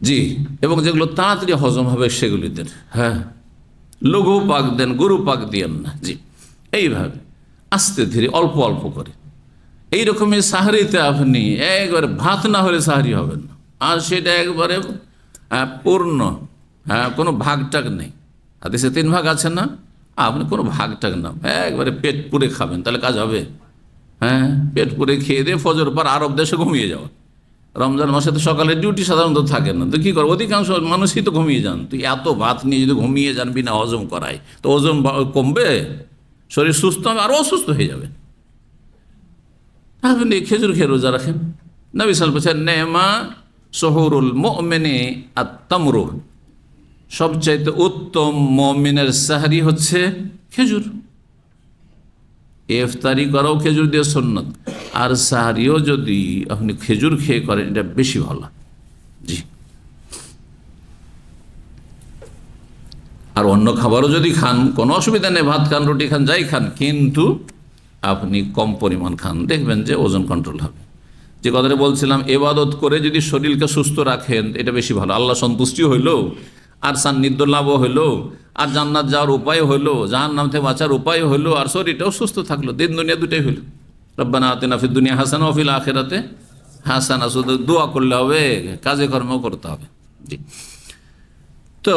জি, এবং যেগুলো তাড়াতাড়ি হজম হবে সেগুলি দেন। হ্যাঁ, লঘু পাক দেন, গরু পাক দিয়েন না। জি, এইভাবে আস্তে ধীরে অল্প অল্প করে। এইরকমই সাহারিতে আপনি একবারে ভাত না হলে সাহারি হবেন না, আর সেটা একবারে পূর্ণ, হ্যাঁ, কোনো ভাগটাগ নেই। হাদিসে 3 ভাগ আছে না, আপনি কোনো ভাগটাগ না, একবারে পেট পুরে খাবেন, তাহলে কাজ হবে? হ্যাঁ, পেট পুরে খেয়ে দিয়ে ফজর পর আরব দেশে ঘুমিয়ে যাওয়া। রমজান মাসে তো সকালে ডিউটি সাধারণত থাকে না, তো কী করবো, অধিকাংশ মানুষই তো ঘুমিয়ে যান। তুই এত ভাত নিয়ে যদি ঘুমিয়ে যান বিনা হজম করায়, তো ওজন কমবে, শরীর সুস্থ হবে, আরও অসুস্থ হয়ে যাবে। আপনি খেজুর খেয়ে রোজা রাখেন। নবী সাল্লাল্লাহু আলাইহি ওয়াসাল্লাম বলেছেন, নেমা সহুরুল মুমিনি আত-তামরু, সবচাইতে উত্তম মুমিনের সাহরি হচ্ছে খেজুর। ইফতারি করাও খেজুর দিয়ে সুন্নাত, আর সাহরিও যদি আপনি খেজুর খেয়ে করেন এটা বেশি ভালো। জি, আর অন্য খাবারও যদি খান কোনো অসুবিধা নেই, ভাত খান, রুটি খান, যাই খান, কিন্তু আপনি কম পরিমাণ খান, দেখবেন যে ওজন কন্ট্রোল হবে। যে কথাটা বলছিলাম, ইবাদত করে যদি শরীরকে সুস্থ রাখেন এটা বেশি ভালো, আল্লাহ সন্তুষ্টি হইল, আর সান্নিধ্য লাভও হইলো, আর জান্নাত যাওয়ার উপায় হইলো, জাহান্নাম থেকে বাঁচার উপায় হইলো, আর শরীরটাও সুস্থ থাকলো, দিন দুনিয়া দুটাই হইল। রব্বানা আতিনা ফিদ দুনিয়া হাসানা ওয়া ফিল আখিরাতি হাসানা, শুধু দোয়া করলে হবে, কাজে কর্মও করতে হবে। জি, তো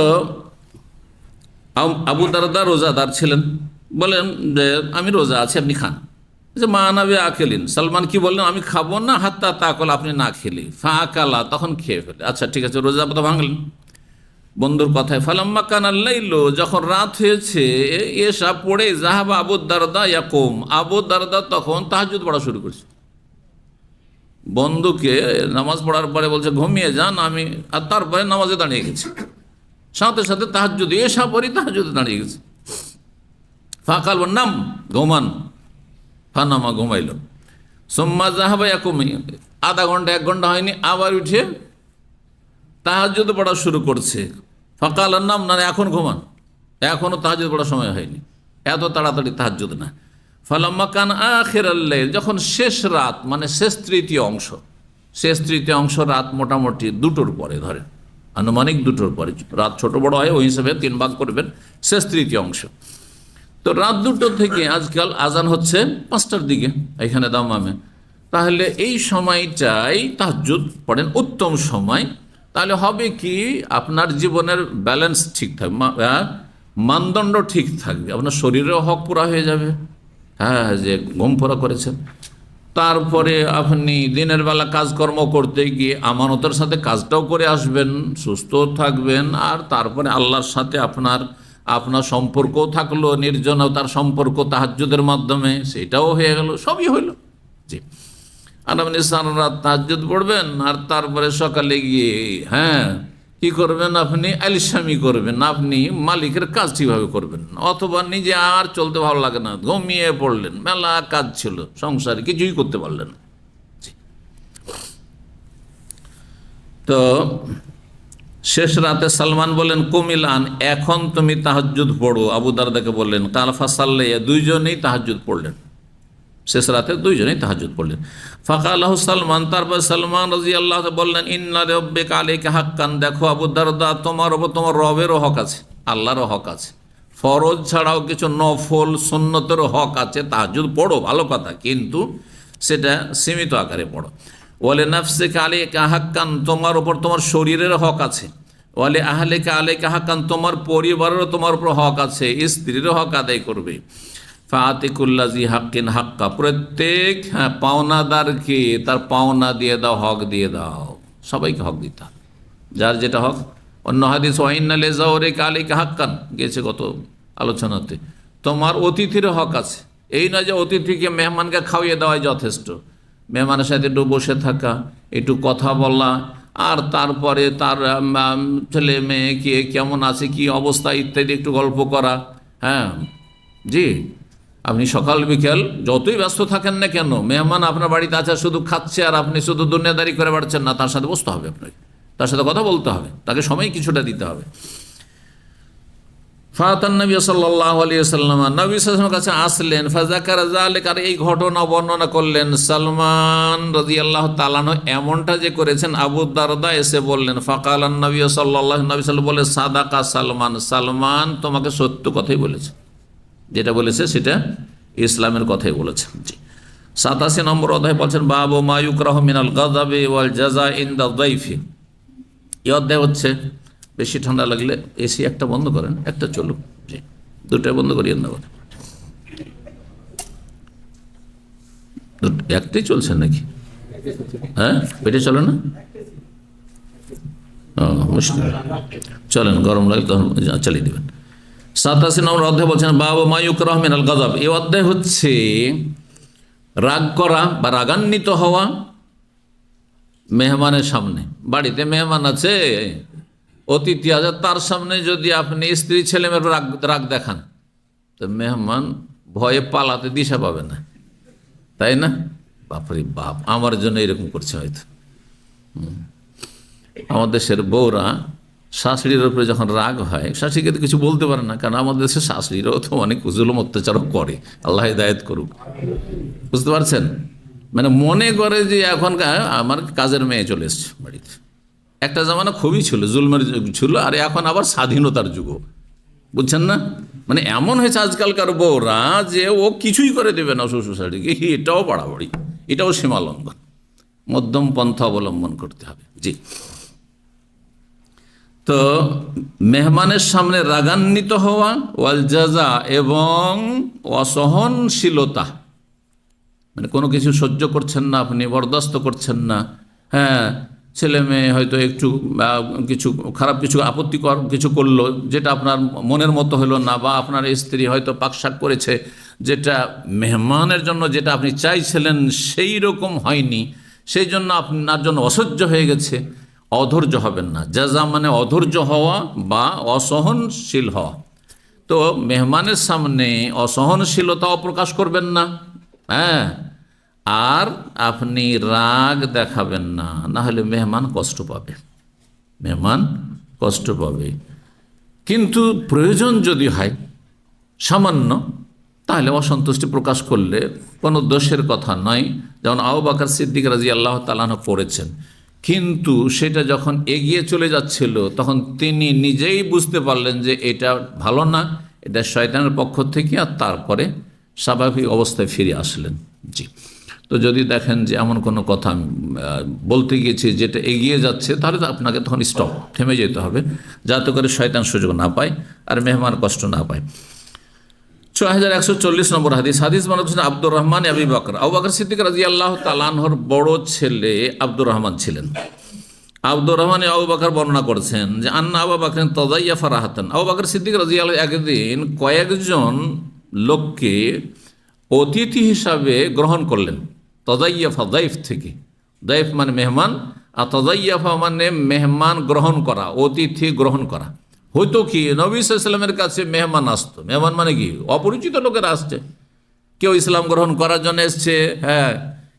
আবু দারদা রোজাদার ছিলেন, বলেন যে আমি রোজা আছি, আপনি খান। যে মা নাবি আকেলিন, সালমান কি বললেন, আমি খাবো না হাত্তা তাকল, আপনি না খেলে, ফা আকালা, তখন খেয়ে ফেলে। আচ্ছা ঠিক আছে, রোজা তো ভাঙলেন বন্ধুর কথায়। ফালাম্মা কানাল্লাইল, যখন রাত হয়েছে, এসা পড়ে জাহাবা আবু দারদা ইয়াকুম, আবু দারদা তখন তাহাজ্জুদ পড়া শুরু করছে। বন্ধুকে নামাজ পড়ার পরে বলছে ঘুমিয়ে যান, আমি, আর তারপরে নামাজে দাঁড়িয়ে গেছি, সাথে সাথে তাহাজ্জুদ, এসা পড়ি তাহাজ্জুদে দাঁড়িয়ে গেছে। ফাকাল নাম, ঘুমান, ফানামা, ঘুমাইল। সোম্মা জাহাবা ইয়াকুম, আধা ঘন্টা 1 ঘন্টা হয়নি, আবার উঠে তাহাজ্জুদ পড়া শুরু করছে। ফাকাল নাম, না এখন ঘুমান, এখনও তাহাজ্জুদ পড়ার সময় হয়নি, এত তাড়াতাড়ি তাহাজ্জুদ না। ফালাম্মা কান আখিরাল লাইল, যখন শেষ রাত, মানে শেষ তৃতীয় অংশ রাত মোটামুটি 2টোর পরে, ধরেন আনুমানিক 2টোর পরে, রাত ছোট বড় হয় ওই হিসেবে 3 ভাগ করবেন, শেষ তৃতীয় অংশ। তো রাত 2টো থেকে আজকাল আজান হচ্ছে 5টার দিকে এখানে দামামে, তাহলে এই সময়টাই তাহাজ্জুদ পড়েন, উত্তম সময়। তাহলে হবে কি, আপনার জীবনের ব্যালেন্স ঠিক থাকবে, মানদণ্ড ঠিক থাকবে, আপনার শরীরেও হক পুরা হয়ে যাবে, হ্যাঁ, যে ঘুম পুরা করেছেন, তারপরে আপনি দিনের বেলা কাজকর্ম করতে গিয়ে আমানতের সাথে কাজটাও করে আসবেন, সুস্থ থাকবেন, আর তারপরে আল্লাহর সাথে আপনার সম্পর্কও থাকলো, নির্জনতার সম্পর্ক তাহাজ্জুদের মাধ্যমে, সেটাও হয়ে গেল, সবই হইল। জি। আর আপনি সারা রাত তাহাজ্জুদ পড়বেন, আর তারপরে সকালে গিয়ে কি করবেন, আপনি আলিস্বামি করবেন, আপনি মালিকের কাজ ঠিকভাবে করবেন না, অথবা নিজে আর চলতে ভালো লাগে না, ঘুমিয়ে পড়লেন, মেলা কাজ ছিল সংসারে, কিছুই করতে পারলেন না। তো শেষ রাতে সালমান বললেন, কুমিলান, এখন তুমি তাহাজ্জুদ পড়ো। আবু দারদাকে বললেন, কালফা সাল্লাইয়া, দুইজনেই তাহাজ্জুদ পড়লেন, শেষ রাতে দুইজনেই তাহাজ্জুদ পড়লেন। ফাকালাহু সালমান, তারপর সালমান রাদিয়াল্লাহু আনহু বললেন, ইন্না রাব্বিকা আলাইকা হাক্কান, দেখো আবু দারদা, তোমার উপর তোমার রবেরও হক আছে, আল্লাহরও হক আছে, ফরজ ছাড়াও কিছু নফল সুন্নতেরও হক আছে। তাহাজ্জুদ পড়ো, ভালো কথা, কিন্তু সেটা সীমিত আকারে পড়ো। ওয়ালে নাফসিকা আলাইকা হাক্কান, তোমার উপর তোমার শরীরের হক আছে। ওয়ালে আহলিকা আলাইকা হাক্কান, তোমার পরিবারেরও তোমার উপর হক আছে, স্ত্রীরও হক আদায় করবে। ফাতিকুল্লাজি হাক্কিন হাক্কা, প্রত্যেক পাওনাদারকে তার পাওনা দিয়ে দাও, হক দিয়ে দাও, সবাইকে হক দিতে হবে, যার যেটা হক। অন্য হাদিস ওয়াইন্না লিজাওরিকা আলাইকা হাক্কান গেছে গত আলোচনাতে, তোমার অতিথির হক আছে। এই নয় যে অতিথিকে মেহমানকে খাওয়িয়ে দেওয়াই যথেষ্ট, মেহমানের সাথে একটু বসে থাকা, একটু কথা বলা, আর তারপরে তার ছেলে মেয়ে কে কেমন আছে, কি অবস্থা ইত্যাদি একটু গল্প করা। জি, আপনি সকাল বিকেল যতই ব্যস্ত থাকেন না কেন, মেহমান আপনার বাড়িতে আছে, শুধু খাচ্ছে আর আপনি শুধু দুনিয়াদারি করে বেড়াচ্ছেন না, তার সাথে বসতে হবে, আপনাকে তার সাথে কথা বলতে হবে, তাকে সময় কিছুটা দিতে হবে। ফাতান নবী সাল্লাল্লাহু আলাইহি ওয়াসাল্লাম, নবী সাল্লাল্লাহু আলাইহি ওয়াসাল্লামের কাছে আসলেন। ফাযাকারা যালিকা, এই ঘটনা বর্ণনা করলেন সালমান রাদিয়াল্লাহু তাআলা আনহু, এমনটা যে করেছেন। আবু দারদা এসে বললেন, ফাকালান নবী সাল্লাল্লাহু আলাইহি ওয়াসাল্লাম, বলে, সাদাকা সালমান, সালমান তোমাকে সত্য কথাই বলেছে, যেটা বলেছে সেটা ইসলামের কথাই বলেছে। জি। 87 নম্বর অধ্যায় বলছেন, বাবু মা ইউকরাহু মিনাল গাযাবি ওয়াল জাযা ইনদা যায়ফি। এই অধ্যায় হচ্ছে, বেশি ঠান্ডা লাগলে এসি একটা বন্ধ করেন, একটা চলুক, জি, দুটাই বন্ধ করিয়েন না, একটাই চলছে নাকি? পেটে চলে না? মুশকিল, চলেন, গরম লাগে তখন চালিয়ে দেবেন। 87 নম্বর অধ্যায় বলছেন, বাবু মা ইউকরাহু মিনাল গাযাব। এই অধ্যায় হচ্ছে রাগ করা বা রাগান্বিত হওয়া মেহমানের সামনে। বাড়িতে মেহমান আছে, অতিথি আছে, তার সামনে যদি আপনি স্ত্রী ছেলে মেয়ের রাগ দেখান, তো মেহমান ভয়ে পালাতে দিশা পাবে না, তাই না? বাপরে বাপ, আমার জন্য এরকম করছে হয়তো। আমাদের দেশের বউরা শাশুড়ির উপরে যখন রাগ হয়, শাশুড়িকে তো কিছু বলতে পারে না, কারণ আমাদের দেশের শাশুড়িরাও তো অনেক জুলুম অত্যাচারও করে, আল্লাহ হিদায়াত করুক, বুঝতে পারছেন? মানে মনে করে যে এখন আমার কাজের মেয়ে চলে এসছে বাড়িতে। একটা জামানা খুবই ছিল, জুলমের যুগ ছিল, আর এখন আবার স্বাধীনতার যুগ, বুঝছেন না? মানে এমন হয়েছে আজকালকার বউরা যে ও কিছুই করে দেবে না শ্বশুর শাশুড়িকে, এটাও বাড়াবাড়ি, এটাও সীমা লঙ্ঘন, মধ্যম পন্থা অবলম্বন করতে হবে। জি। তো মেহমানের সামনে রাগান্বিত হওয়া, ওয়াল জাযা, এবং অসহনশীলতা, মানে কোনো কিছু সহ্য করছেন না আপনি, বরদাস্ত করছেন না। ছেলে মেয়ে হয়তো একটু কিছু খারাপ কিছু আপত্তিকর কিছু করলো, যেটা আপনার মনের মতো হলো না, বা আপনার স্ত্রী হয়তো পাকশাক করেছে, যেটা মেহমানের জন্য যেটা আপনি চাইছিলেন সেই রকম হয়নি, সেই জন্য আপনার জন্য অসহ্য হয়ে গেছে। অধৈর্য হবেন না। জাযা মানে অধৈর্য হওয়া বা অসহনশীল হওয়া। তো মেহমানের সামনে অসহনশীলতাও প্রকাশ করবেন না, আর আপনি রাগ দেখাবেন না, না হলে মেহমান কষ্ট পাবে, মেহমান কষ্ট পাবে। কিন্তু প্রয়োজন যদি হয় সামান্য, তাহলে অসন্তুষ্টি প্রকাশ করলে কোনো দোষের কথা নয়, যেমন আবু বকর সিদ্দিক রাদিয়াল্লাহু তাআলা আনহু করেছেন। কিন্তু সেটা যখন এগিয়ে চলে যাচ্ছিল, তখন তিনি নিজেই বুঝতে পারলেন যে এটা ভালো না, এটা শয়তানের পক্ষ থেকে, আর তারপরে স্বাভাবিক অবস্থায় ফিরে আসলেন। জি। তো যদি দেখেন যে এমন কোনো কথা বলতে গিয়েছি যেটা এগিয়ে যাচ্ছে, তাহলে তো আপনাকে তখন স্টপ, থেমে যেতে হবে, যাতে করে শয়তান সুযোগ না পায় আর মেহমান কষ্ট না পায়। 6140 নম্বর হাদিস। হাদিস বানাচ্ছেন আব্দুর রহমান আবি বকর। আবু বকর সিদ্দিক রাদিয়াল্লাহু তাআলা আনহুর বড় ছেলে আব্দুর রহমান ছিলেন। আব্দুর রহমান আবু বকর বর্ণনা করছেন যে আন্না আবু বকর তাযায়্যাফা রাহাতান। আবু বকর সিদ্দিক রাদিয়াল্লাহু একদিন কয়েকজন লোককে অতিথি হিসাবে গ্রহণ করলেন। তাযায়্যাফা দাইফ থেকে, দাইফ মানে মেহমান, আর তাযায়্যাফা মানে মেহমান গ্রহণ করা, অতিথি গ্রহণ করা। হয়তো কি নবী সাল্লাল্লাহু আলাইহি ওয়াসাল্লামের কাছে মেহমান আসতো। মেহমান মানে কি? অপরিচিত লোকেরা আসছে, কেউ ইসলাম গ্রহণ করার জন্য এসছে, হ্যাঁ,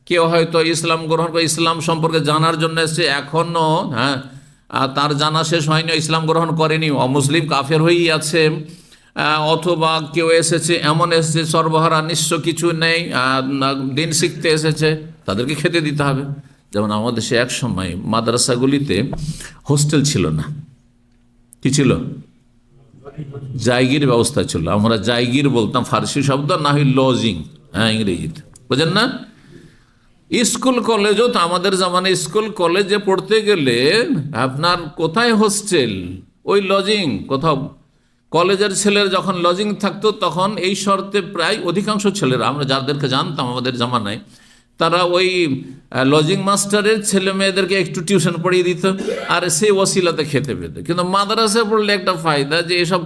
কেউ হয়তো ইসলাম গ্রহণ করে ইসলাম সম্পর্কে জানার জন্য এসছে, এখনও হ্যাঁ তার জানা শেষ হয়নি, ইসলাম গ্রহণ করেনি, অমুসলিম কাফের হয়েই আছে। অথবা কেউ এসেছে এমন এসেছে সর্বহারা, নিঃস্ব কিছু নেই, দিন শিখতে এসেছে, তাদেরকে খেতে দিতে হবে। যেমন আমাদের দেশে এক সময় মাদ্রাসাগুলিতে হোস্টেল ছিল না, কি ছিল? জায়গির ব্যবস্থা ছিল। আমরা জায়গির বলতাম ফার্সি শব্দ, না হয় লজিং, হ্যাঁ ইংরেজিতে, বুঝেন না? স্কুল কলেজও তো আমাদের জামানে স্কুল কলেজে পড়তে গেলে আপনার কোথায় হোস্টেল, ওই লজিং কোথাও। কলেজের ছেলের যখন লজিং থাকতো তখন এই শর্তে প্রায় অধিকাংশ ছেলেরা, আমরা যাদেরকে জানতাম আমাদের জামানায়, তারা ওই লজিং মাস্টারের ছেলে মেয়েদেরকে একটু টিউশন পড়িয়ে দিত, আর সেই ওসিলাতে খেতে পেত। কিন্তু মাদ্রাসায় পড়লে একটা ফায়দা যে এসব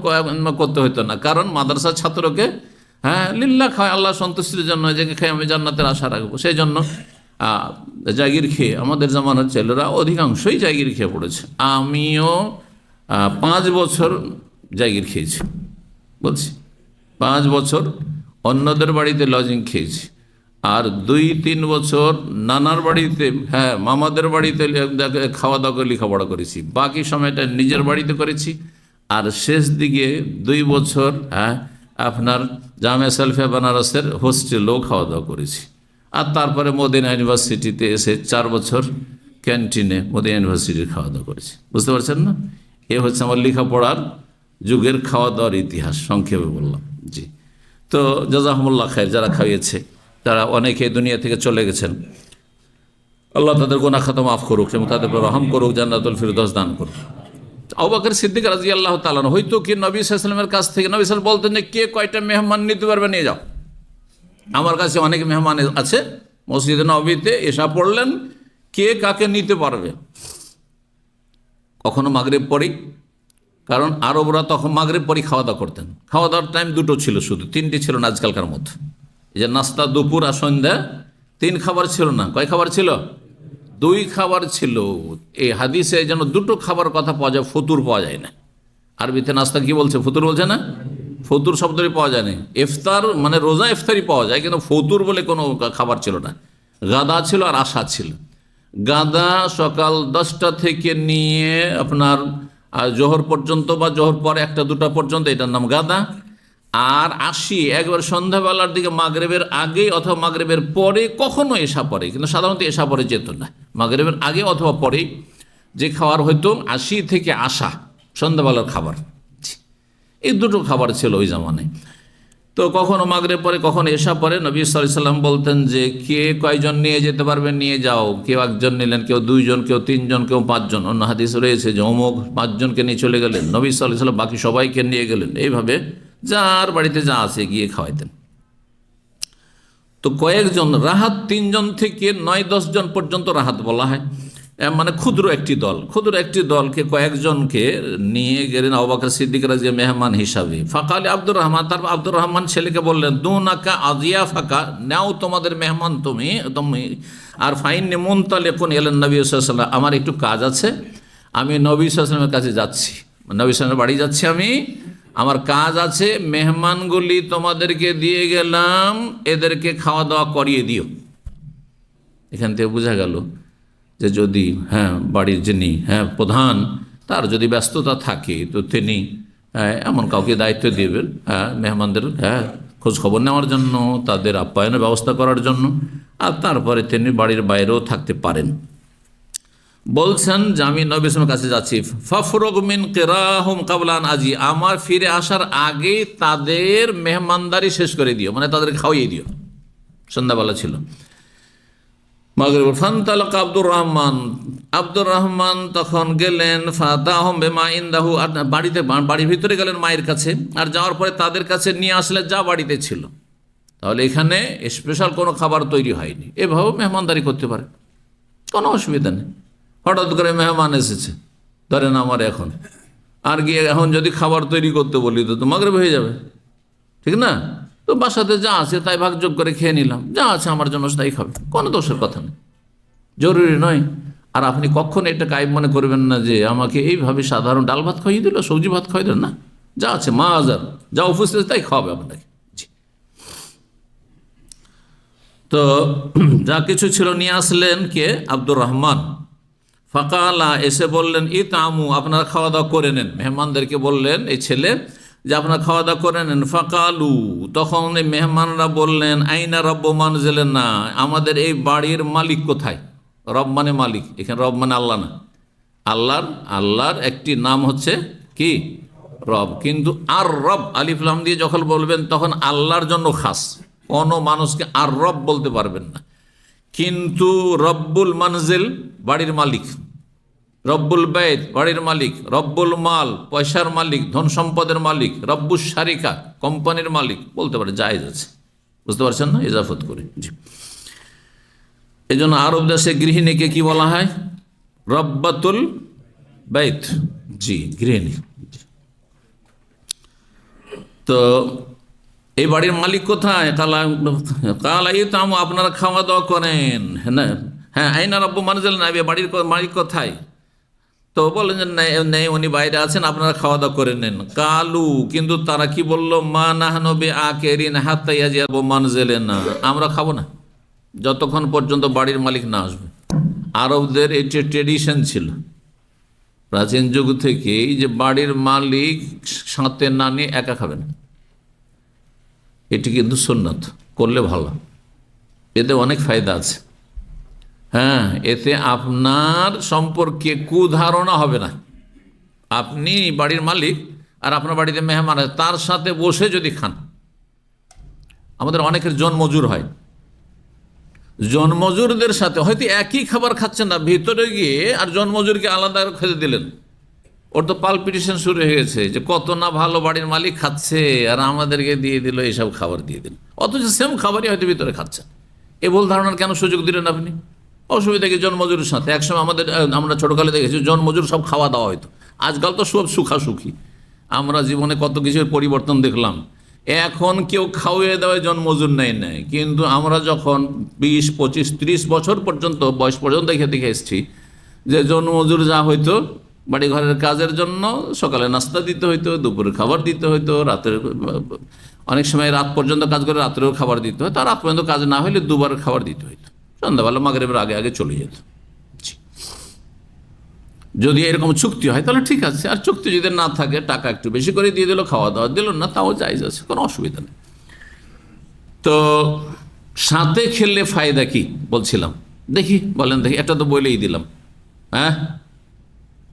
করতে হতো না, কারণ মাদ্রাসার ছাত্রকে হ্যাঁ লিল্লাহ খায়, আল্লাহ সন্তুষ্টির জন্য, যে খেয়ে আমি জান্নাতের আশা রাখবো, সেই জন্য জাগির খেয়ে আমাদের জামানার ছেলেরা অধিকাংশই জাগির খেয়ে পড়েছে। আমিও 5 বছর জাগির খেয়েছি, বলছি 5 বছর অন্যদের বাড়িতে লজিং খেয়েছি, আর 2-3 বছর নানার বাড়িতে, হ্যাঁ মামাদের বাড়িতে খাওয়া দাওয়া করে লেখাপড়া করেছি। বাকি সময়টা নিজের বাড়িতে করেছি। আর শেষ দিকে 2 বছর হ্যাঁ আপনার জামিয়া সালফিয়া বেনারসের হোস্টেলেও খাওয়া দাওয়া করেছি। আর তারপরে মদিনা ইউনিভার্সিটিতে এসে 4 বছর ক্যান্টিনে মদিনা ইউনিভার্সিটির খাওয়া দাওয়া করেছি। বুঝতে পারছেন না? এ হচ্ছে আমার লেখাপড়ার যুগের খাওয়া দাওয়ার ইতিহাস, সংক্ষেপে বললাম। জি, তো জাযাকুমুল্লাহ খায়র, যারা খাইয়েছে, তারা অনেকে দুনিয়া থেকে চলে গেছেন, আল্লাহ তাদের গুনাহ খাতা মাফ করুক এবং তাদের উপর রহম করুক, জান্নাতুল ফিরদৌস দান করুক। আবু বকর সিদ্দিক রাদিয়াল্লাহু তাআলা হয়তো কি নবী সাল্লাল্লাহু আলাইহি ওয়াসাল্লামের কাছ থেকে, নবী সাল্লাল্লাহু আলাইহি ওয়াসাল্লাম বলতেন যে কে কয়টা মেহমান নিতে পারবে নিয়ে যাও, আমার কাছে অনেক মেহমান আছে। মসজিদে নববীতে এশা পড়লেন, কে কাকে নিতে পারবে। কখনো মাগরিব পড়ি, কারণ আরবরা তখন মাগরিব পরই খাওয়া দাওয়া করতেন। খাওয়া দাওয়ার টাইম 2টো ছিল, শুধু 3টি ছিল না আজকালকার মতো। এই যে নাস্তা, দুপুর আর সন্ধ্যা, 3 খাবার ছিল না। কয় খাবার ছিল? 2 খাবার ছিল। এই হাদিসে যেন 2টো খাবার কথা পাওয়া যায়, ফতুর পাওয়া যায় না। আরবিতে নাস্তা কি বলছে? ফতুর বলছে না? ফতুর শব্দটি পাওয়া যায় না। ইফতার মানে রোজা ইফতারি পাওয়া যায়, কিন্তু ফতুর বলে কোনো খাবার ছিল না। গাদা ছিল আর আশা ছিল। গাদা সকাল 10টা থেকে নিয়ে আপনার জোহর পর্যন্ত বা জোহর পরে 1টা-2টা পর্যন্ত, এটার নাম গাদা। আর আশি একবার সন্ধ্যাবেলার দিকে, মাগরিবের আগে অথবা মাগরিবের পরে, কখনো এশা পরে, কিন্তু সাধারণত এশা পরে যেত না, মাগরিবের আগে অথবা পরে যে খাবার হয়তো আশি থেকে আশা, সন্ধ্যাবেলার খাবার। এই 2টো খাবার ছিল ওই জামানায়। তো কখনো মাগরিব পরে, কখনো এশা পরে নবী সাল্লাল্লাহু আলাইহি ওয়াসাল্লাম বলতেন যে কে কয়জন নিয়ে যেতে পারবেন নিয়ে যাও। কেউ 1জন নিলেন, কেউ 2জন, কেউ 3জন, কেউ 5জন। অন্য হাদিস রয়েছে যে অমুক 5জনকে নিয়ে চলে গেলেন, নবী সাল্লাল্লাহু আলাইহি ওয়াসাল্লাম বাকি সবাইকে নিয়ে গেলেন। এইভাবে যার বাড়িতে যা আছে গিয়ে খাওয়াইতেন। তো কয়েকজন রাহাত, 3জন থেকে 9-10 জন পর্যন্ত রাহাত বলা হয়, মানে ক্ষুদ্র একটি দল। ক্ষুদ্র একটি দলকে কয়েকজনকে নিয়ে গেলেন আবু বকর সিদ্দিক রাদিয়াল্লাহু মেহমান হিসাবে। ফাকালে আব্দুর রহমান, তারপর আব্দুর রহমান ছেলেকে বললেন, দুনাকা আজিয়াফাকা, নাও তোমাদের মেহমান তুমি। আর ফাইন্নী মুনতালিকুন ইলান নবী সাল্লাল্লাহু আলাইহি ওয়াসাল্লাম, আমার একটু কাজ আছে, আমি নবী সাল্লাল্লাহু আলাইহি ওয়াসাল্লামের কাছে যাচ্ছি, নবী সাল্লাল্লাহু বাড়ি যাচ্ছি আমি, আমার কাজ আছে, মেহমানগুলি তোমাদেরকে দিয়ে গেলাম, এদেরকে খাওয়া দাওয়া করিয়ে দিও। এখান থেকে বোঝা গেল যে যদি বাড়ির যিনি প্রধান, তার যদি ব্যস্ততা থাকে তো তিনি এমন কাউকে দায়িত্ব দিবেন মেহমানদের খোঁজ খবর নেওয়ার জন্য, তাদের আপ্যায়নের ব্যবস্থা করার জন্য, আর তারপরে তিনি বাড়ির বাইরেও থাকতে পারেন। বলছেন যে আমি নবী সাল্লাল্লাহু কাছে যাচ্ছি, ফাফরুগ মিন কিরাহুম ক্বাবলা আন আজি, আমার ফিরে আসার আগে তাদের মেহমানদারি শেষ করে দিও, মানে তাদের খাওয়িয়ে দিও। সন্ধ্যাবেলা ছিল, মাগরিব ফান্তালাকা আব্দুর রহমান তখন গেলেন ফাতাহম বিমা ইনদাহু, বাড়িতে বাড়ির ভিতরে গেলেন মায়ের কাছে, আর যাওয়ার পরে তাদের কাছে নিয়ে আসলে যা বাড়িতে ছিল। তাহলে এখানে স্পেশাল কোনো খাবার তৈরি হয়নি, এভাবেও মেহমানদারি করতে পারে, কোনো অসুবিধা নেই। হঠাৎ করে মেহমান এসেছে ধরেন আমার এখন, আর গিয়ে এখন যদি খাবার তৈরি করতে বলি তো মাগরিব হয়ে যাবে, ঠিক না? তো বাসাতে যা আছে তাই ভাগযোগ করে খেয়ে নিলাম, যা আছে আমার জন্য তাই খাবে, কোনো দোষের কথা নেই, জরুরি নয়। আর আপনি কখনো এটা গায়েব মনে করবেন না যে আমাকে এইভাবে সাধারণ ডাল ভাত খাইয়ে দিল, সবজি ভাত খাইয়ে দিল, না, যা আছে মা আজার যা উপস্থিত তাই খাওয়াবে আপনাকে। তো যা কিছু ছিল নিয়ে আসলেন কে? আব্দুর রহমান। ফাকালা, এসে বললেন ইতামু, আপনারা খাওয়া দাওয়া করে নেন। মেহমানদেরকে বললেন এই ছেলে যে আপনারা খাওয়া দাওয়া করে নেন। ফাকালু, তখন এই মেহমানরা বললেন আইনা রব্বু মানজিলেন, না, আমাদের এই বাড়ির মালিক কোথায়? রব মানে মালিক, এখানে রব মানে আল্লাহ না, আল্লাহর একটি নাম হচ্ছে কি? রব। কিন্তু আর রব আলিফ লাম দিয়ে যখন বলবেন তখন আল্লাহর জন্য খাস, কোনো মানুষকে আর রব বলতে পারবেন না। কিন্তু রব্বুল মানজিল বাড়ির মালিক, রব্বুল বাইত বাড়ির মালিক, রব্বুল মাল পয়সার মালিক, ধন সম্পদের মালিক, রব্বুস শারিকা কোম্পানির মালিক বলতে পারে, জায়েজ আছে, বুঝতে পারছেন না? ইজাফত করে, জি। এই জন্য আরব দেশে গৃহিণীকে কি বলা হয়? রব্বাতুল বাইত, জি, গৃহিণী। তো এই বাড়ির মালিক কোথায়? কালা ইতামু, আপনারা খাওয়া দাওয়া করেন। হ্যাঁ, আইনা রব্বু মানজিল, না, বাড়ির মালিক কোথায়? তো বলেন যে নেই, উনি বাইরে আছেন, আপনারা খাওয়া দাওয়া করে নেন। কালু, কিন্তু তারা কি বললো? মা নাহনু বিআকিরিন হাত্তা ইয়াজিবু মানজিলানা, আমরা খাবো না যতক্ষণ পর্যন্ত বাড়ির মালিক না আসবে। আরবদের এটি ট্রেডিশন ছিল প্রাচীন যুগ থেকেই, যে বাড়ির মালিক সাথে না নিয়ে একা খাবেন। এটি কিন্তু সুন্নাত, করলে ভালো, এতে অনেক ফায়দা আছে। হ্যাঁ, এতে আপনার সম্পর্কে কুধারণা হবে না। আপনি বাড়ির মালিক আর আপনার বাড়িতে মেহমান আছে, তার সাথে বসে যদি খান। আমাদের অনেকের জনমজুর হয়, জনমজুরদের সাথে হয়তো একই খাবার খাচ্ছেন না, ভিতরে গিয়ে আর জনমজুরকে আলাদা খেতে দিলেন, ওর তো পালপিটেশন শুরু হয়ে গেছে যে কত না ভালো বাড়ির মালিক খাচ্ছে আর আমাদেরকে দিয়ে দিল এইসব খাবার দিয়ে দিল, অথচ সেম খাবারই হয়তো ভিতরে খাচ্ছেন। এ ভুল ধারণার কেন সুযোগ দিলেন আপনি? অসুবিধা কি জনমজুরের সাথে? একসময় আমরা ছোটকালে দেখেছি জনমজুর সব খাওয়া দাওয়া হয়তো, আজকাল তো সব সুখাসুখি। আমরা জীবনে কত কিছুর পরিবর্তন দেখলাম। এখন কেউ খাওয়িয়ে দেওয়ায় জনমজুর নেয়, কিন্তু আমরা যখন 20, 25, 30 বছর পর্যন্ত বয়স পর্যন্ত দেখে এসেছি যে জনমজুর যা হইতো বাড়ি ঘরের কাজের জন্য, সকালে নাস্তা দিতে হইতো, দুপুরে খাবার দিতে হইতো, রাতের অনেক সময় রাত পর্যন্ত কাজ করে রাত্রেও খাবার দিতে হতো, আর রাত পর্যন্ত কাজ না হলে দুবার খাবার দিতে হইতো, সন্ধ্যাবেলা মাগরিবের আগে আগে চলে যেত। যদি এরকম চুক্তি হয় তাহলে ঠিক আছে, আর চুক্তি যদি না থাকে টাকা একটু বেশি করে দিয়ে দিল, খাওয়া দাওয়া দিল না, তাও জায়েজ আছে, কোনো অসুবিধা নেই। তো সাথে খেললে ফায়দা কি বলছিলাম, দেখি বলেন, দেখি, একটা তো বলেই দিলাম। হ্যাঁ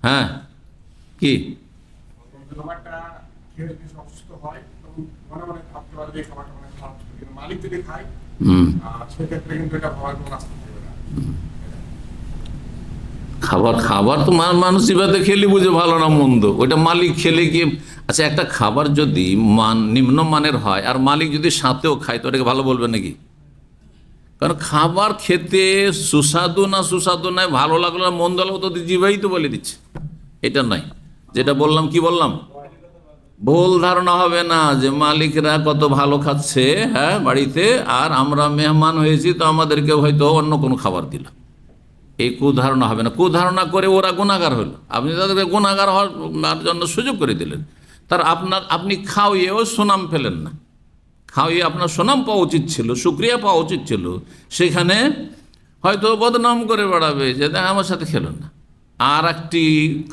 হ্যাঁ, কি? খাবার তো মানুষ যেভাবে খেলে বুঝে ভালো না মন্দ, ওইটা মালিক খেলে কি? আচ্ছা, একটা খাবার যদি নিম্নমানের হয় আর মালিক যদি সাথেও খায় তো ওটাকে ভালো বলবে নাকি? কারণ খাবার খেতে সুস্বাদু না সুস্বাদু নয়, ভালো লাগলো না মন্দ লাগলো তো জিভাই তো বলে দিচ্ছে, এটা নয়। যেটা বললাম, কি বললাম, ভুল ধারণা হবে না যে মালিকরা কত ভালো খাচ্ছে হ্যাঁ বাড়িতে, আর আমরা মেহমান হয়েছি তো আমাদেরকে হয়তো অন্য কোনো খাবার দিল, এই কুধারণা হবে না। কুধারণা করে ওরা গুনাহগার হলো, আপনি তাদেরকে গুনাহগার হওয়ার জন্য সুযোগ করে দিলেন। আপনি খাওয়িয়েও সুনাম পেলেন না, খাওয়িয়ে আপনার সুনাম পাওয়া উচিত ছিল, শুকরিয়া পাওয়া উচিত ছিল, সেখানে হয়তো বদনাম করে বেড়াবে যে দেখ আমার সাথে খেলেন না। আর একটি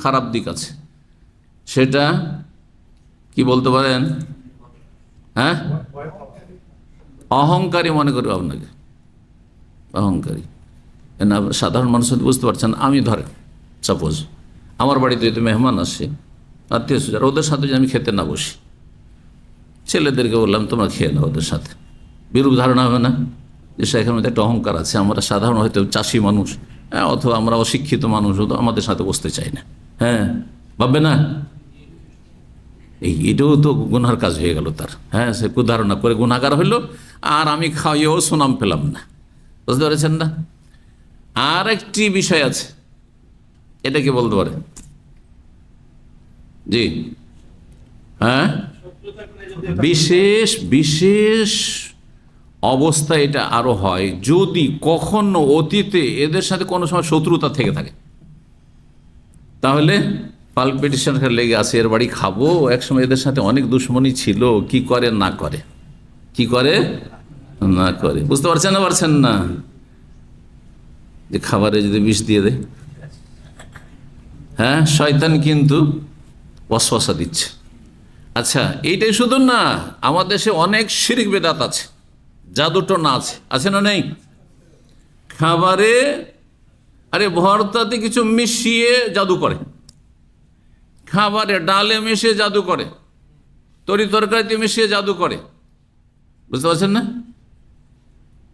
খারাপ দিক আছে, সেটা কি বলতে পারেন? হ্যাঁ, অহংকারী মনে করবে আপনাকে, অহংকারী। না, সাধারণ মানুষ বুঝতে পারছেন। আমি ধরেন সাপোজ আমার বাড়িতে যদি মেহমান আসে, আত্মীয় স্বজন, ওদের সাথে যদি আমি খেতে না বসি, ছেলেদেরকে বললাম তোমরা খেয়ে নাও ওদের সাথে, বিরূপ ধারণা হবে না? যে শেখের মধ্যে একটা অহংকার আছে, আমরা সাধারণ হয়তো চাষি মানুষ, হ্যাঁ, অথবা আমরা অশিক্ষিত মানুষ, হতো আমাদের সাথে বসতে চাই না। হ্যাঁ, ভাববে না এটাও তো গুনার কাজ হয়ে গেল তার। হ্যাঁ, সে কুধারণা করে গুনাহগার হইল, আর আমি খাইয়েও সুনাম পেলাম না। বুঝতে পেরেছেন না? আর একটি বিষয় আছে, এটা কি বলতে পারে? জি, হ্যাঁ, বিশেষ বিশেষ অবস্থা এটা আরো হয় যদি কখনো অতীতে এদের সাথে কোনো সময় শত্রুতা থেকে থাকে, তাহলে পালপিটেশন লেগে আছে, এর বাড়ি খাবো, একসময় এদের সাথে অনেক দুশ্মনী ছিল, কি করে না করে, কি করে না করে। বুঝতে পারছেন না যে খাবারে যদি বিষ দিয়ে দেয়, হ্যাঁ, শয়তান কিন্তু ওয়াসওয়াসা দিচ্ছে। আচ্ছা, এইটাই শুধু না, আমাদের দেশে অনেক শিরক বেদাত আছে, জাদুটোনা আছে না নেই? খাবারে আরে ভর্তাতে কিছু মিশিয়ে জাদু করে, খাবারে ডালে মিশিয়ে জাদু করে, তরি তরকারিতে মিশিয়ে জাদু করে। বুঝতে পারছেন না?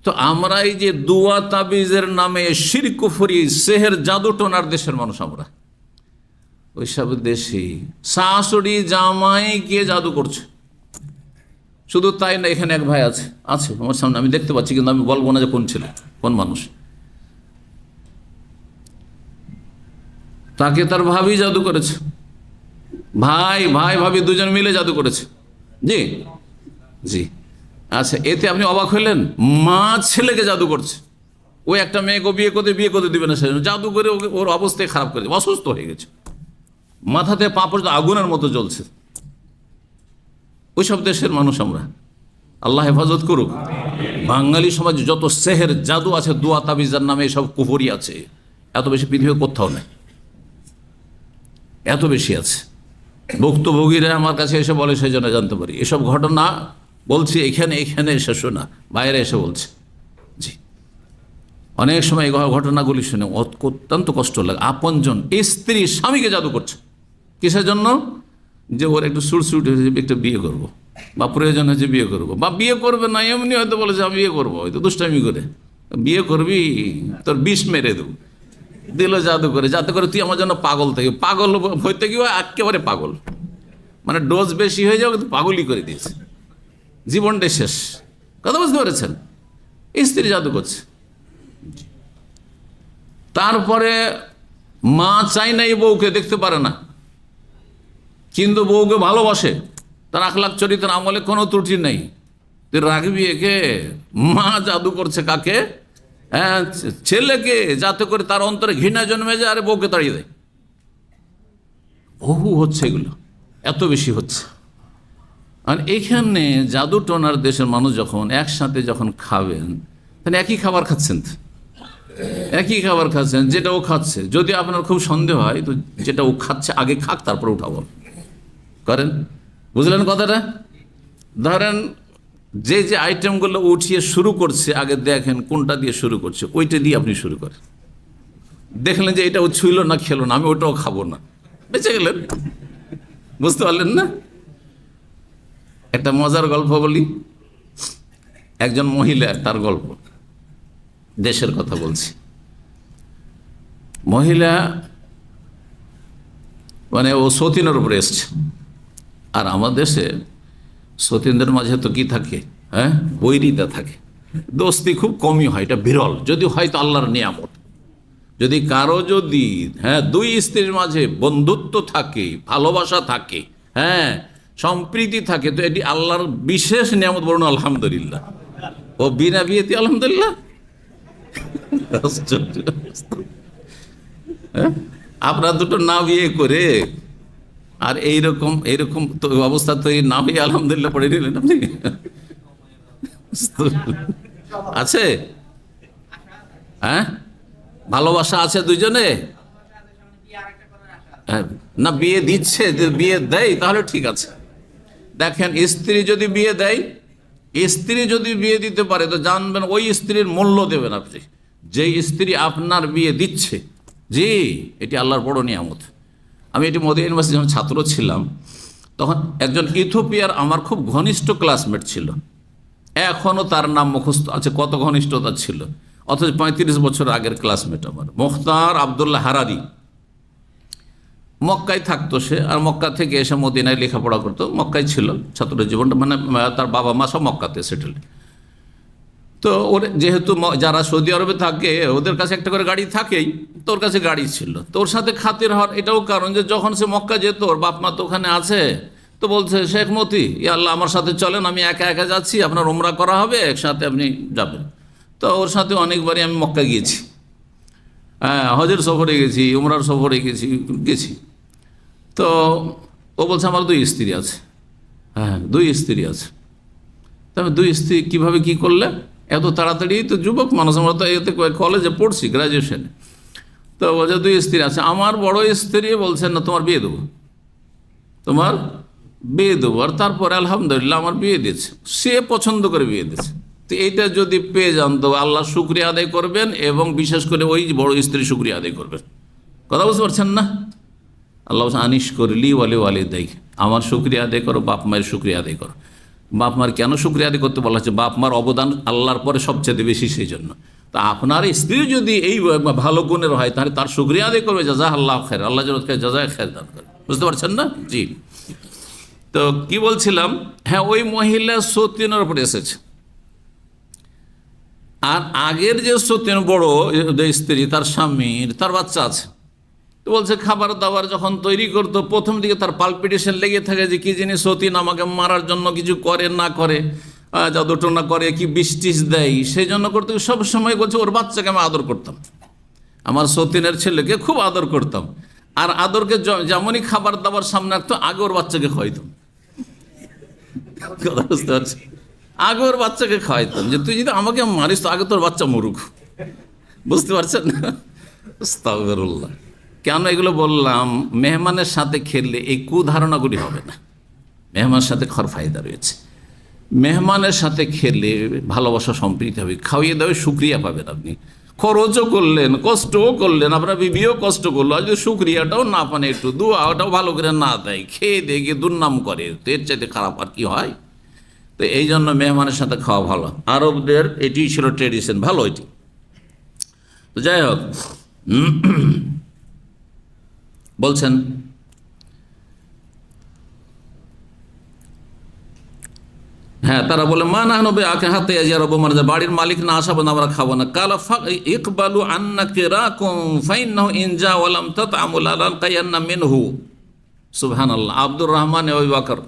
তো আমরা এই যে দুয়া তাবিজের নামে শিরক কুফরি সেহের জাদুটোনার দেশের মানুষ, আমরা ওইসব দেশে শাশুড়ি জামাই গিয়ে জাদু করছে। শুধু তাই না, এখানে এক ভাই আছে আমার সামনে, আমি দেখতে পাচ্ছি, কিন্তু আমি বলবো না যে কোন ছেলে কোন মানুষ, তাকে তার ভাবি জাদু করেছে, ভাই ভাবি দুজন মিলে জাদু করেছে। জি জি। আচ্ছা, এতে আপনি অবাক হইলেন? মা ছেলেকে জাদু করছে, ওই একটা মেয়েকে বিয়ে করতে দিবে না, সেজন্য জাদু করে ওর অবস্থায় খারাপ করে, অসুস্থ হয়ে গেছে, মাথাতে পা পর্যন্ত আগুনের মতো জ্বলছে। ওইসব দেশের মানুষ আমরা, আল্লাহ হেফাজত করুক। বাঙালি সমাজে যত সেহের জাদু আছে, দোয়া তাবিজার নামে এসব কুফরি আছে, এত বেশি পৃথিবীর কোথাও নেই, এত বেশি আছে। ভুক্তভোগীরা আমার কাছে এসে বলে, সেই জন্য জানতে পারি এসব ঘটনা। বলছি এখানে এসে শোনা, বাইরে এসে বলছে। জি, অনেক সময় এই ঘটনাগুলি শুনে অত্যন্ত কষ্ট লাগে। আপনজন স্ত্রী স্বামীকে জাদু করছে, কিসের জন্য? যে ওর একটু সুট হয়েছে, একটু বিয়ে করবো, বা প্রয়োজন হয়েছে বিয়ে করবো, বা বিয়ে করবে না এমনি হয়তো বলেছে আমি বিয়ে করবো, হয়তো দুষ্টামি করে, বিয়ে করবি তোর বিষ মেরে দেবো, দিল জাদু করে, যাতে করে তুই আমার জন্য পাগল থেকে পাগল হইতে গিয়ে একেবারে পাগল, মানে ডোজ বেশি হয়ে যাবে, কিন্তু পাগলই করে দিয়েছে, জীবনটাই শেষ। কথা বুঝতে পেরেছেন? স্ত্রী জাদু করছে। তারপরে মা চাই না এই বউকে, দেখতে পারে না, কিন্তু বউকে ভালোবাসে, তার আখলাক চরিত্র আমলে কোনো ত্রুটি নেই, তুই রাখবি একে? মা জাদু করছে কাকে? হ্যাঁ, ছেলেকে, যাতে করে তার অন্তরে ঘৃণা জন্মে যায়, আরে বউকে তাড়িয়ে দেয়। বহু হচ্ছে এগুলো, এত বেশি হচ্ছে। আর এইখানে জাদু টোনার দেশের মানুষ যখন একসাথে যখন খাবেন, তাহলে একই খাবার খাচ্ছেন, যেটা ও খাচ্ছে। যদি আপনার খুব সন্দেহ হয়, তো যেটা ও খাচ্ছে আগে খাক, তারপর উঠাবো করেন। বুঝলেন কথাটা? ধরেন যে আইটেমগুলো উঠিয়ে শুরু করছে, আগে দেখেন কোনটা দিয়ে শুরু করছে, ওইটা দিয়ে আপনি শুরু করেন। দেখলেন যে এটা ও ছুঁইল না, খেলো না, আমি ওটাও খাবো না, বেঁচে গেলেন। বুঝতে পারলেন না? একটা মজার গল্প বলি। একজন মহিলা, তার গল্প, দেশের কথা বলছি। মহিলা মানে ও সতীনের উপরে এসছে। আর আমার দেশে সতীনদের মাঝে তো কি থাকে? হ্যাঁ, বৈরিতা থাকে, দোস্তি খুব কমই হয়, এটা বিরল। যদি হয়তো আল্লাহর নিয়ামত, যদি কারো যদি দুই স্ত্রীর মাঝে বন্ধুত্ব থাকে, ভালোবাসা থাকে, হ্যাঁ, সম্প্রীতি থাকে, তো এটি আল্লাহর বিশেষ নিয়ামত। বলুন আলহামদুলিল্লাহ। ও বিনা বিয়েতে আলহামদুলিল্লাহ। আপনার দুটো না বিয়ে করে আর এইরকম তো অবস্থা তৈরি না হয়ে আলহামদুলিল্লাহ পড়ে নিলেন আপনি। আছে, হ্যাঁ, ভালোবাসা আছে দুইজনে, না বিয়ে দিচ্ছে, বিয়ে দেয় তাহলে ঠিক আছে। দেখেন, স্ত্রী যদি বিয়ে দেয়, স্ত্রী যদি বিয়ে দিতে পারে, তো জানবেন ওই স্ত্রীর মূল্য দেবেন আপনি, যে স্ত্রী আপনার বিয়ে দিচ্ছে। জি, এটি আল্লাহর বড় নিয়ামত। আমি এটি মদিনা ইউনিভার্সিটি যখন ছাত্র ছিলাম, তখন একজন ইথিওপিয়ার আমার খুব ঘনিষ্ঠ ক্লাসমেট ছিল, এখনও তার নাম মুখস্থ আছে, কত ঘনিষ্ঠতা ছিল, অথচ 35 বছর আগের ক্লাসমেট আমার মুখতার আবদুল্লাহ হারারি। মক্কায় থাকতো সে, আর মক্কা থেকে এসে মদিনায় লেখাপড়া করতো। মক্কায় ছিল ছাত্র জীবনটা, মানে তার বাবা মা সব মক্কাতে সেটেল। তো ওর যেহেতু যারা সৌদি আরবে থাকে ওদের কাছে একটা করে গাড়ি থাকেই, তো ওর কাছে গাড়ি ছিল। তো ওর সাথে খাতির হওয়ার এটাও কারণ যে যখন সে মক্কা যেত, ওর বাপ মা তো ওখানে আছে, তো বলছে শেখ মতি, ইয়া আল্লাহ আমার সাথে চলেন, আমি একা একা যাচ্ছি, আপনার উমরা করা হবে, একসাথে আপনি যাবেন। তো ওর সাথে অনেকবারই আমি মক্কা গিয়েছি, হ্যাঁ, হজের সফরে গেছি, উমরার সফরে গেছি। তো ও বলছে আমার 2 স্ত্রী আছে। হ্যাঁ, 2 স্ত্রী আছে। তবে 2 স্ত্রী কীভাবে কী করলে এত তাড়াতাড়ি? তো যুবক মানুষ, আমরা তো এতে কলেজে পড়ছি, গ্রাজুয়েশনে। তো বলছে 2 স্ত্রী আছে। আমার বড় স্ত্রী বলছেন না তোমার বিয়ে দেবো, তোমার বিয়ে দেবো। আর তারপরে আলহামদুলিল্লাহ আমার বিয়ে দিয়েছে, সে পছন্দ করে বিয়ে দিয়েছে। তো এইটা যদি পেয়ে যান তো আল্লাহ শুকরিয়া আদায় করবেন, এবং বিশেষ করে ওই বড় স্ত্রী শুকরিয়া আদায় করবেন। কথা বুঝতে পারছেন না? আল্লাহ আনিস করলি ওয়ালি দেখ, আমার শুকরিয়া আদায় করো, বাপ মায়ের শুকরিয়া আদায় করো। বাপ মার কেন শুকরিয়া আদায় করতে বলা হচ্ছে? বাপ মার অবদান আল্লাহর পরে সবচেয়ে বেশি, সেই জন্য। তো আপনার স্ত্রী যদি এই ভালো গুণের হয়, তাহলে তার শুকরিয়া আদায় করবে, জাজা আল্লাহ খের, আল্লাহ যেন জাজা খের দান করে। বুঝতে পারছেন না? জি। তো কি বলছিলাম, হ্যাঁ, ওই মহিলা সতীনের উপরে এসেছে। আর আগের যে সতীন বড় স্ত্রী, তার স্বামীর, তার বাচ্চা আছে। তো বলছে খাবার দাবার যখন তৈরি করতো, প্রথম দিকে তার পালপিটেশন লেগে থাকে যে কি জিনিস সতীন আমাকে মারার জন্য কিছু করে না করে, জাদুটোনা করে, কি বৃষ্টিস দেয়, সেই জন্য করতে সব সময় বলছে ওর বাচ্চাকে আমি আদর করতাম, আমার সতীনের ছেলেকে খুব আদর করতাম। আর আদরকে যেমনই খাবার দাবার সামনে রাখতো, আগে ওর বাচ্চাকে খাওয়াইতাম। কথা বুঝতে পারছি? আগে ওর বাচ্চাকে খাওয়াইতাম, যে তুই যদি আমাকে মারিস তো আগে তোর বাচ্চা মরুক। বুঝতে পারছেন না? আস্তাগফিরুল্লাহ। কেন এগুলো বললাম? মেহমানের সাথে খেললে এই কুধারণাগুলি হবে না। মেহমানের সাথে খাওয়ার ফায়দা রয়েছে। মেহমানের সাথে খেলে ভালোবাসা সম্প্রীতি হবে, খাওয়িয়ে দেবে, শুক্রিয়া পাবেন আপনি। খরচও করলেন, কষ্টও করলেন, আপনার বিবিও কষ্ট করলো, আর যদি শুক্রিয়াটাও না পান, একটু দুয়াটাও ভালো করে না দেয়, খেয়ে দিয়ে গিয়ে দুর্নাম করে, তো এর চাইতে খারাপ আর কি হয়? তো এই জন্য মেহমানের সাথে খাওয়া ভালো। আরবদের এটি ছিল ট্রেডিশন, ভালো এটি। তো যাই হোক, বলছেন হ্যাঁ, তারা বলে মা না নবে আকে হাতে আজারব, মানে বাড়ির মালিক না আসা পর্যন্ত আমরা খাবো না। কালা ইকবালু আন্নাকে রাকুম ফাইন্নাহু ইনজা ওয়ালাম তাতআমুল আলান কায়ান্না মিনহু। সুবহানাল্লাহ। আব্দুর রহমান ওই বাকর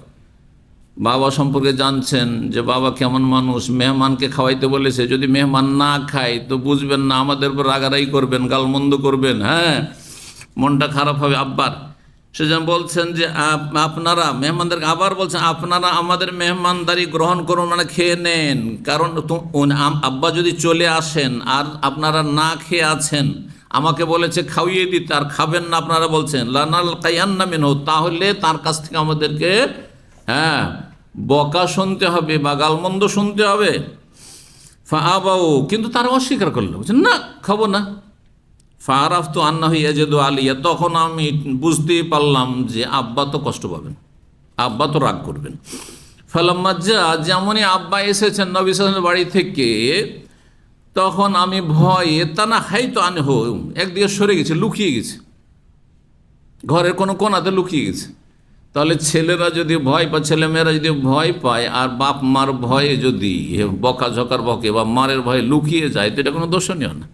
বাবা সম্পর্কে জানছেন যে বাবা কেমন মানুষ, মেহমানকে খাওয়াইতে বলেছে, যদি মেহমান না খায় তো বুঝবেন না, আমাদের উপর রাগারাই করবেন, গালমন্দ করবেন, হ্যাঁ, মনটা খারাপ হবে আব্বার। সেজন্য বলছেন যে আপনারা মেহমানদেরকে, আবার বলছেন আপনারা আমাদের মেহমানদারি গ্রহণ করুন, মানে খেয়ে নেন, কারণ আব্বা যদি চলে আসেন আর আপনারা না খেয়ে আছেন, আমাকে বলেছে খাওয়িয়ে দিতে, আর খাবেন না, আপনারা বলছেন লানাল কায়ান্না মিনহু, তাহলে তার কাছ থেকে আমাদেরকে হ্যাঁ বকা শুনতে হবে বা গালমন্দ শুনতে হবে। ফাআবাউ, কিন্তু তারা অস্বীকার করলো, বলছেন না খাবো না। ফারাফতু আন্নাহু ইয়াজিদু আলিয়া, তখন আমি বুঝতেই পারলাম যে আব্বা তো কষ্ট পাবেন, আব্বা তো রাগ করবেন। ফালাম্মা যা, যেমনই আব্বা এসেছেন নবী সাল্লাল্লাহু আলাইহি ওয়াসাল্লাম বাড়ি থেকে, তখন আমি ভয়ে তানা হাইতো আনহু, একদিকে সরে গেছে, লুকিয়ে গেছে, ঘরের কোনো কোনাতে লুকিয়ে গেছে। তাহলে ছেলেরা যদি ভয় পায়, ছেলেমেয়েরা যদি ভয় পায়, আর বাপ মার ভয়ে যদি বকা ঝকার বকে বা মারের ভয়ে লুকিয়ে যায়, তো এটা কোনো দোষণীয় না।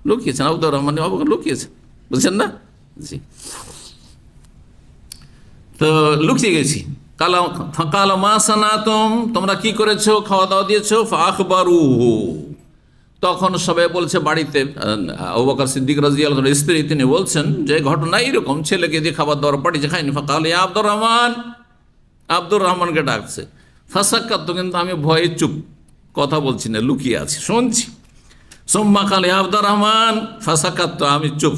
লুকিয়েছেন আব্দুর রহমান বাবা, লুকিয়েছেন, বুঝছেন না? জি। তো লুকিয়ে গেছি। কালা মা সানাতুম, তোমরা কি করেছো, খাওয়া দাওয়া দিয়েছো? ফাখবারুহু, তখন সবাই বলছে বাড়িতে, আবু বকর সিদ্দিক রাদিয়াল্লাহু আনহু স্ত্রী, তিনি বলছেন যে ঘটনা এইরকম, ছেলেকে দিয়ে খাবার দাবার পাঠিয়েছে, খাইনি। ফাকাল ইয়া আব্দুর রহমান, আব্দুর রহমানকে ডাকছে। ফাসাক্কাতু, কিন্তু আমি ভয়ে চুপ, কথা বলছি না, লুকিয়ে আছি, শুনছি। সুম্মা কাল ইয়া আব্দুর রহমান, ফাসাক্কাতু, আমি চুপ।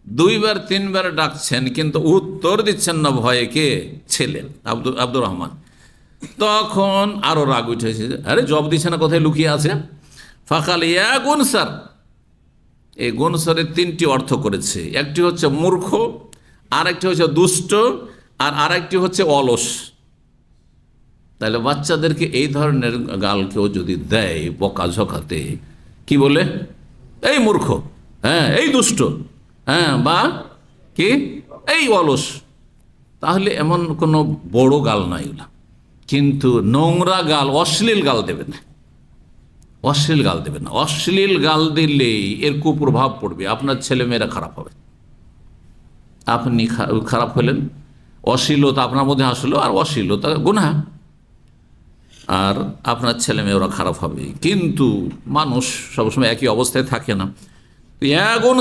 2বার 3বার ডাকছেন, কিন্তু উত্তর দিচ্ছেন না ভয়ে, কে? ছেলে আব্দুর রহমান। তখন আরো রাগ উঠেছে, আরে জবাব দিচ্ছে না, কোথায় লুকিয়ে আছে। ফাকাল ইয়া গুনসার, এই গুনসারের 3টি অর্থ করেছে, একটি হচ্ছে মূর্খ, আর একটি হচ্ছে দুষ্ট, আর আরেকটি হচ্ছে অলস। তাহলে বাচ্চাদেরকে এই ধরনের গাল কেউ যদি দেয় বকাঝকাতে, কি বলে? এই মূর্খ, হ্যাঁ এই দুষ্ট, হ্যাঁ বা কি এই অলস, তাহলে এমন কোনো বড় গাল নাই ওগুলা। কিন্তু নোংরা গাল, অশ্লীল গাল দেবে না, অশ্লীল গাল দেবে না। অশ্লীল গাল দিলেই এর কুপ্রভাব পড়বে, আপনার ছেলেমেয়েরা খারাপ হবে। আপনি খারাপ হলেন, অশ্লীলতা আপনার মধ্যে আসলো, আর অশ্লীলতা গুনাহ, আর আপনার ছেলেমেয়েরা খারাপ হবে। কিন্তু মানুষ সবসময় একই অবস্থায় থাকে না।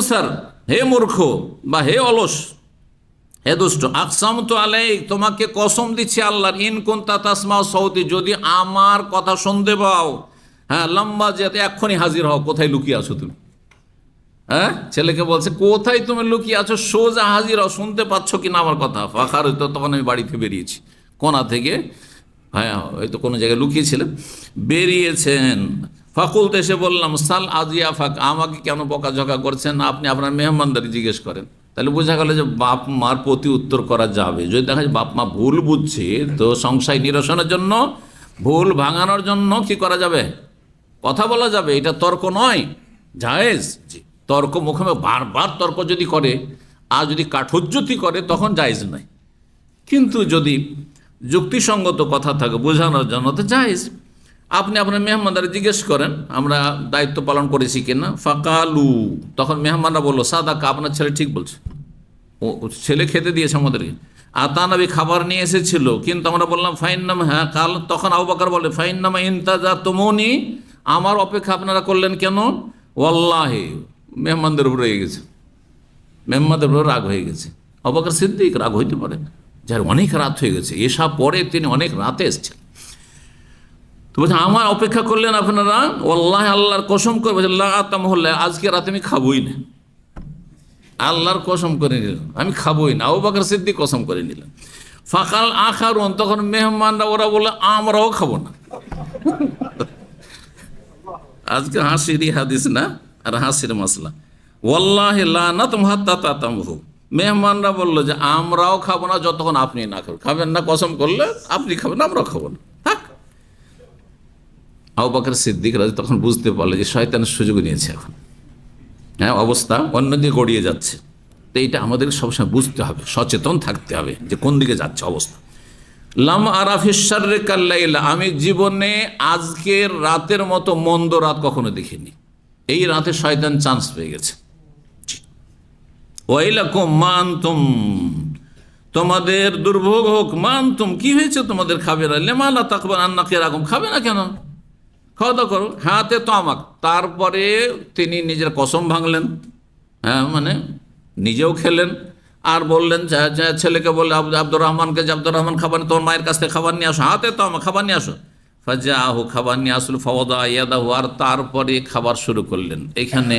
স্যার, হে মূর্খ বা হে অলস, হে দুষ্ট, আকসাম তো আলাই, তোমাকে কসম দিচ্ছি আল্লাহর, ইন কুনতা তাসমাউ সাউতি, যদি আমার কথা শুনতে পাও, হ্যাঁ লম্বা যেতে এক্ষুনি হাজির হও। কোথায় লুকিয়ে আছো তুমি? হ্যাঁ, ছেলেকে বলছে কোথায় তুমি লুকিয়ে আছো, সোজা হাজির হও, শুনতে পাচ্ছ কিনা আমার কথা? ফাঁকার হইতো, তখন আমি বাড়ি থেকে বেরিয়েছি, কোনা থেকে, হ্যাঁ হয়তো কোনো জায়গায় লুকিয়েছিলেন, বেরিয়েছেন। ফাকুলতে এসে বললাম, সাল আজিয়া ফাক, আমাকে কেন বকাঝকা করছেন? আপনি আপনার মেহমানদারি জিজ্ঞেস করেন। তাহলে বোঝা গেল যে বাপ মার প্রতি উত্তর করা যাবে। যদি দেখা যায় বাপ মা ভুল বুঝছে, তো সংশয় নিরসনের জন্য, ভুল ভাঙানোর জন্য কি করা যাবে? কথা বলা যাবে। এটা তর্ক নয়, জায়েজ। জি, তর্ক মুখে বারবার তর্ক যদি করে আর যদি কাঠোজ্জতি করে তখন জায়েজ নয়। কিন্তু যদি যুক্তিসঙ্গত কথা থাকে বোঝানোর জন্য, তো জায়েজ। আপনি আপনার মেহমানদারি জিজ্ঞেস করেন, আমরা দায়িত্ব পালন করেছি কিনা। ফাকালু, তখন মেহমানরা বললো, সাদাকা, আপনার ছেলে ঠিক বলছে, ও ছেলে খেতে দিয়েছে আমাদেরকে। আতানবী, খাবার নিয়ে এসেছিল, কিন্তু আমরা বললাম ফাইন্নাম, হ্যাঁ কাল। তখন আবু বকর বলে, ফাইন্নামা ইনতাজা তুমুনি, আমার অপেক্ষা আপনারা করলেন কেন? ওয়াল্লাহি, মেহমানদের উপর রয়ে গেছে, মেহমানদের উপর রাগ হয়ে গেছে। আবু বকর সিদ্দিক রাগ হইতে পারে, যার অনেক রাত হয়ে গেছে, এসা পরে তিনি অনেক রাতে এসেছেন। তো বলছে আমার অপেক্ষা করলেন আপনারা, ওয়াল্লাহি, আল্লাহর কসম করে বলছে, লা আতামহুল্লাহ, আজকে রাতে আমি খাবই না, আল্লাহর কসম করে নিলাম আমি খাবই না। আবু বকর সিদ্দিক কসম করে নিলেন। ফাকাল আখারুন, তখন মেহমানরা ওরা বলে আমরাও খাবো না। আজকে হাসিরই হাদিস না, আর হাসির মাসলা। ওয়াল্লাহি লা নাতম হাত্তা তাতামহু, মেহমানরা বললো যে আমরাও খাবো না যতক্ষণ আপনি না খাবেন। খাবেন না কসম করলে, আপনি খাবেন না, আমরাও খাবো না, থাক। আবু বকর সিদ্দিক রাজি তখন বুঝতে পারলো যে শয়তানের সুযোগ নিয়েছে এখন, হ্যাঁ অবস্থা অন্যদিকে গড়িয়ে যাচ্ছে। তো এইটা আমাদের সবসময় বুঝতে হবে, সচেতন থাকতে হবে যে কোন দিকে যাচ্ছে অবস্থা। লাম আরাফিসারে কাল্লাইলা, আমি জীবনে আজকের রাতের মতো মন্দ রাত কখনো দেখিনি। এই রাতে শয়তান চান্স পেয়ে গেছে। ওয়াইলাকুম মানতুম, তোমাদের দুর্ভোগ হোক। মানতুম, কি হয়েছে তোমাদের? খাবে না। লেমালা তাকবার আন্না কেরাকুম, খাবে না কেন? খাওয়া দাওয়া করো। হাতে তো আমাক, তারপরে তিনি নিজের কসম ভাঙলেন, হ্যাঁ মানে নিজেও খেলেন, আর বললেন ছেলেকে বললে আব্দুর রহমানকে, যে আব্দুর রহমান খাবার, তোমার মায়ের কাছ থেকে খাবার নিয়ে আসো। হাতে তো আমার, খাবার নিয়ে আসো। ফাজাহু, খাবার নিয়ে আসলো। ফাওয়াদা ইয়াদাহু, আর তারপরে খাবার শুরু করলেন। এখানে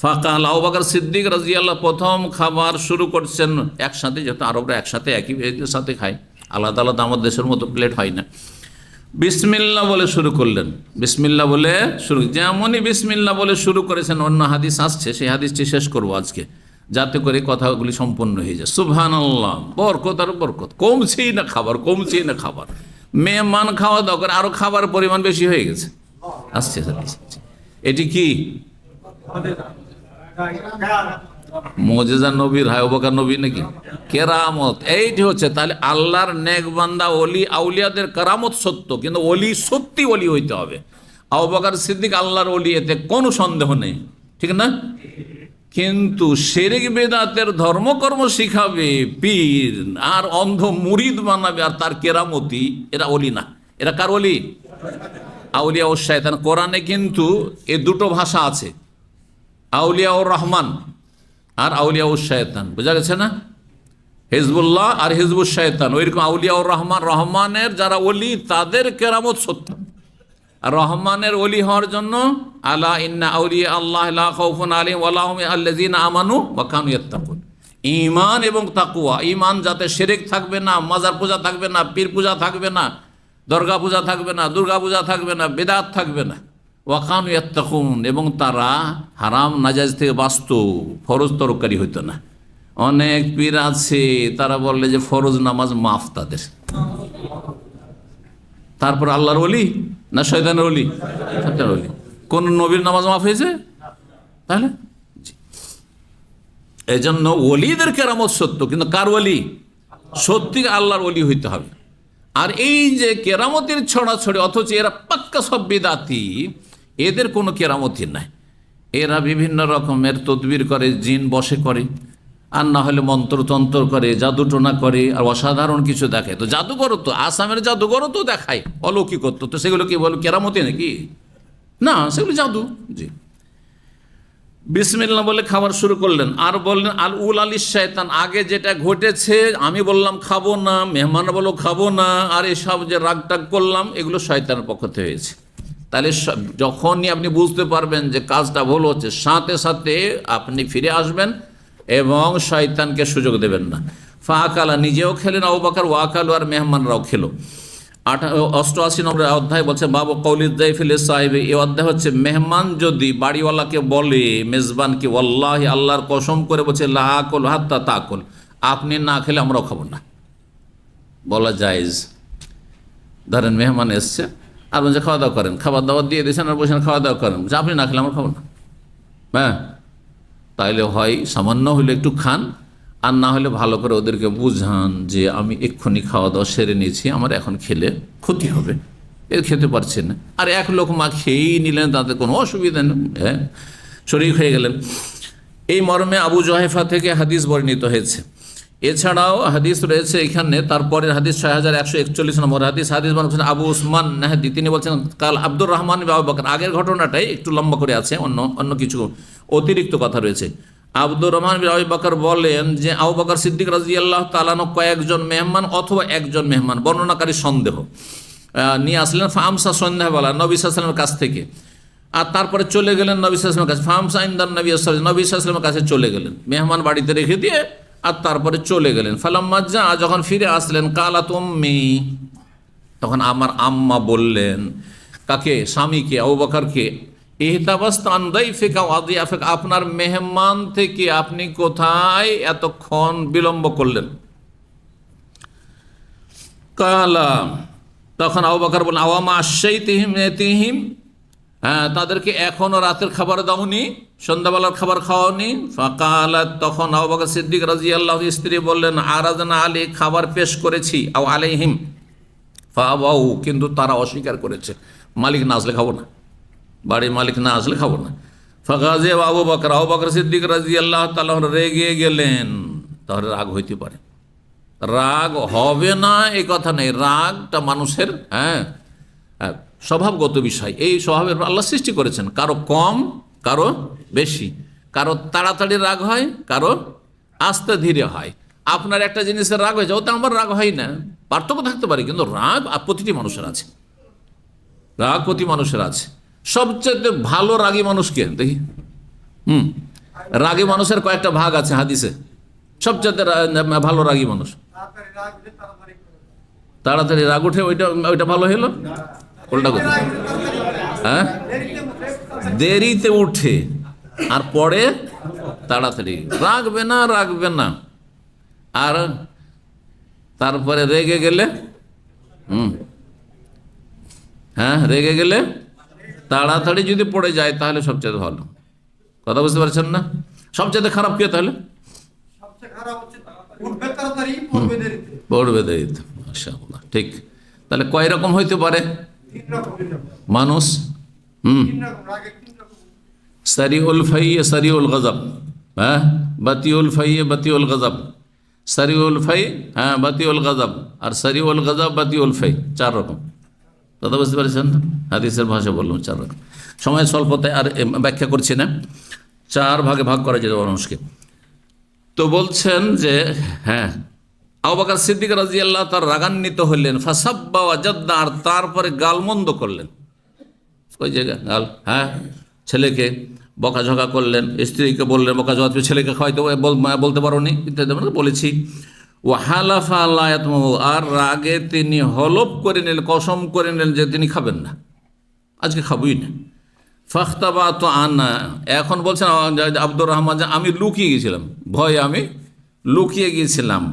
ফাকাল, আবু বকর সিদ্দিক রাদিয়াল্লাহু প্রথম খাবার শুরু করছেন একসাথে, যেহেতু আরবরা একসাথে একই সাথে খায়, আলাদা আলাদা আমাদের দেশের মতো প্লেট হয় না। বিসমিল্লাহ বলে শুরু করলেন, বিসমিল্লাহ বলে শুরু, যেমনই বিসমিল্লাহ বলে শুরু করেছেন, অন্য হাদিস আসছে, সেই হাদিসটি শেষ করবো আজকে, যাতে করে কথাগুলি সম্পন্ন হয়ে যায়। সুবহানাল্লাহ, বরকত আর বরকত, কমছেই না খাবার, কমছেই না খাবার। মেহমান খাওয়া দাওয়া করে আরো খাবার পরিমাণ বেশি হয়ে গেছে। আসছে এটি কি মুজিজা নবীর, আবু বকর নবী নাকি কেরামত? এইটি হচ্ছে তাহলে আল্লাহর নেক বান্দা ওলি আউলিয়াদের কেরামত সত্য, কিন্তু ওলি সত্যি ওলি হইতে হবে। আবু বকর সিদ্দিক আল্লাহর ওলি, এতে কোনো সন্দেহ নেই, ঠিক না? কিন্তু শিরক বিদআতের ধর্মকর্ম শিখাবে পীর, আর অন্ধ মুরিদ বানাবে, আর তার কেরামতি, এরা ওলি না। এরা কার ওলি? আউলিয়া ও শয়তান। কোরআনে কিন্তু এ দুটো ভাষা আছে, আউলিয়া ও রহমান আর আউলিয়া ও শয়তান, বোঝা গেছে না? হিজবুল্লাহ আর হিজবুল শয়তান, ওইরকম আউলিয়া ও রহমান, রহমানের যারা ওলি তাদের কেরামত সত্য। আর রহমানের ওলি হওয়ার জন্য আলা ইন্না আউলিয়া আল্লাহ লা খাউফুন আলাইহিম ওয়া লা হুম আল্লাযিনা আমানু ওয়া কানু ইয়াত্তাকুন, ঈমান এবং তাকওয়া। ঈমান, যাতে শিরক থাকবে না, মাজার পূজা থাকবে না, পীর পূজা থাকবে না, দরগা পূজা থাকবে না, দুর্গা পূজা থাকবে না, বিদআত থাকবে না। ওয়া কানু ইয়াত্তাকুন, এবং তারা হারাম নাজায়েজ থেকে বাঁচত, ফরজ তরকারি হইতো না। অনেক পীর আছে তারা বললে যে ফরজ নামাজ মাফ তাদের, তারপর আল্লাহর ওলি না শয়তানের ওলি? শয়তানের ওলি। কোন নবীর নামাজ মাফ হয়েছে তাহলে? এই জন্য ওলিদের কেরামত সত্য, কিন্তু কার ওলি? সত্যি আল্লাহর ওলি হইতে হবে। আর এই যে কেরামতির ছড়াছড়ি, অথচ এরা পাক্কা সব বিদাতি, এদের কোনো কেরামতি নাই। এরা বিভিন্ন রকমের তদবির করে, জিন বশে করে, আর না হলে মন্ত্রতন্ত্র করে, জাদুটোনা করে, আর অসাধারণ কিছু দেখায়। তো জাদুঘর তো আসামের জাদুঘরও তো দেখায় অলৌকিকত্ব, তো সেগুলো কি বল কেরামতি নাকি? না, সেগুলো জাদু। জি। বিসমিল্লাহ বলে খাবার শুরু করলেন, আর বললেন আল উল আলী শয়তান, আগে যেটা ঘটেছে আমি বললাম খাবো না, মেহমান বলো খাবো না, আর এসব যে রাগটাগ করলাম এগুলো শয়তানের পক্ষ থেকে হয়েছে। তাহলে যখনই আপনি বুঝতে পারবেন যে কাজটা ভুল হচ্ছে, সাথে সাথে আপনি ফিরে আসবেন এবং শয়তানকে সুযোগ দেবেন না। ফাকালা, নিজেও খেলেন, আবু বকর ওয়াকালু, আর মেহমানরাও খেলো। 88 নম্বর অধ্যায় বলছে বাবু কৌলিদ দাইফিল সাহেব। এই অধ্যায় হচ্ছে মেহমান যদি বাড়িওয়ালাকে বলে, মেজবানকে, ওয়াল্লাহি আল্লাহর কসম করে বলছে লা আকুল হাত্তা তাকুল, আপনি না খেলে আমরাও খাবো না, বলা জায়েজ। ধরেন মেহমান এসছে আর বলছে খাওয়া দাওয়া করেন, খাবার দাবার দিয়ে দিয়েছেন আর বসেন খাওয়া দাওয়া করেন, বলছে আপনি না খেলে আমরা খাবো না। হ্যাঁ, তাইলে হয় সামান্য হলে একটু খান, আর না হলে ভালো করে ওদেরকে বুঝান যে আমি এক্ষুনি খাওয়া দাওয়া সেরে নিয়েছি, আমার এখন খেলে ক্ষতি হবে, এর খেতে পারছি না। আর এক লোকমা খেয়েই নিলেন, তাতে কোনো অসুবিধা নেই, হ্যাঁ, শরীক হয়ে গেলেন। এই মর্মে আবু জুহাইফা থেকে হাদিস বর্ণিত হয়েছে। এছাড়াও হাদিস রয়েছে এখানে, তারপরের হাদিস 6141 নম্বর হাদিস বলছেন আবু উসমান নাহদি, তিনি বলছেন কাল আব্দুর রহমান আবু বকর। আগের ঘটনাটাই একটু লম্বা করে আছে, অন্য কিছু অতিরিক্ত কথা রয়েছে। আব্দুর রহমান আবু বকর বলেন যে আবু বকর সিদ্দিক রাদিয়াল্লাহু তাআলা আনহু কয়েকজন মেহমান অথবা একজন মেহমান, বর্ণনাকারী সন্দেহ, নিয়ে আসলেন ফামসা, সন্ধ্যাবেলা নবী সাল্লাল্লাহু আলাইহি ওয়াসাল্লামের কাছ থেকে, আর তারপরে চলে গেলেন নবী সাল্লাল্লাহু আলাইহি ওয়াসাল্লামের কাছে। ফামসা ইনদান নবী সাল্লাল্লাহু আলাইহি ওয়াসাল্লামের কাছে চলে গেলেন, মেহমান বাড়িতে রেখে দিয়ে আর তারপরে চলে গেলেন। ফালাম্মা যা, যখন ফিরে আসলেন, কালাত উম্মি, তখন আমার আম্মা বললেন, কাকে? স্বামীকে, আবু বকরকে, ইহতাবাসতা আন দাইফিকা ওয়া দিয়াফিকা, আপনার মেহমান থেকে আপনি কোথায় এতক্ষণ বিলম্ব করলেন? কালা, তখন আবু বকর বললেন আওয়ামা আশাইতিহিম, হ্যাঁ, তাদেরকে এখনো রাতের খাবার দাওনি, সন্ধ্যাবেলার খাবার খাওয়াওনি? ফাকালাত, তখন আবু বকর সিদ্দিক রাদিয়াল্লাহু স্ত্রী বললেন আরাজনা আলী, খাবার পেশ করেছি, আও আলাইহিম ফাআবাউ, কিন্তু তারা অস্বীকার করেছে, মালিক না আসলে খাবো না, বাড়ির মালিক না আসলে খাবো না। ফাগাযিব আবু বকর সিদ্দিক রাদিয়াল্লাহু তাআলা রেগে গেলেন। তাহলে রাগ হইতে পারে, রাগ হবে না এই কথা নেই, রাগটা মানুষের স্বভাবগত বিষয়। এই স্বভাবের আল্লাহ সৃষ্টি করেছেন, কারো কম কারো বেশি, কারো তাড়াতাড়ি রাগ হয়, কারো আস্তে ধীরে হয়। আপনার একটা জিনিসের রাগ হয়েছে, ওতে আমার রাগ হয় না, পার্থক্য থাকতে পারে, কিন্তু রাগ প্রতিটি মানুষের আছে, রাগ প্রতি মানুষের আছে। সবচেয়ে ভালো রাগী মানুষকে দেখি, রাগী মানুষের কয়েকটা ভাগ আছে হাদিসে। সবচেয়ে ভালো রাগী মানুষ, তাড়াতাড়ি রাগ উঠে, ওইটা ভালো হলো, উল্টা কথা, হ্যাঁ, দেরিতে উঠে আর পরে তাড়াতাড়ি, রাখবে না, আর তারপরে রেগে গেলে, হ্যাঁ, রেগে গেলে তাড়াতাড়ি যদি পড়ে যায় তাহলে সবচেয়ে ভালো। কথা বুঝতে পারছেন না? সবচেয়ে খারাপ কে তাহলে? পড়বে দেরিতে, মাশাআল্লাহ, ঠিক। তাহলে কয় রকম হইতে পারে মানুষ? সারিউল ফাইয়ে সারিউল গজব, হ্যাঁ, বাতিউল ফাইয়ে বাতিউল গজব, সারিউল ফাই, হ্যাঁ, বাতিউল গজব, আর সারিউল গজব বাতিউল ফাই, 4 রকম। কথা বুঝতে পারছেন না? হাদিসের ভাষা বললাম 4 রকম। সময় স্বল্পতায় আর ব্যাখ্যা করছি না, 4 ভাগে ভাগ করা যেত মানুষকে। তো বলছেন যে হ্যাঁ, আবু বকর সিদ্দিক রাদিয়াল্লাহু তাআলা রাগান্বিত হলেন, ফাসাব্বা ওয়াজাদ্দা, আর তারপরে গালমন্দ করলেন। ওই জায়গা গাল, হ্যাঁ, ছেলেকে বকাঝকা করলেন, স্ত্রীকে বললেন বকাঝকা, ছেলেকে হয়তো বলতে পারো নি ইত্যাদি, বলেছি। ও হালাফা আল্লাহ, আর রাগে তিনি হলফ করে নিলেন, কসম করে নিলেন যে তিনি খাবেন না, আজকে খাবই না। ফাখতাবা তো আনা, এখন বলছেন আব্দুর রহমান যে আমি লুকিয়ে গিয়েছিলাম, ভয়ে আমি লুকিয়ে গিয়েছিলাম।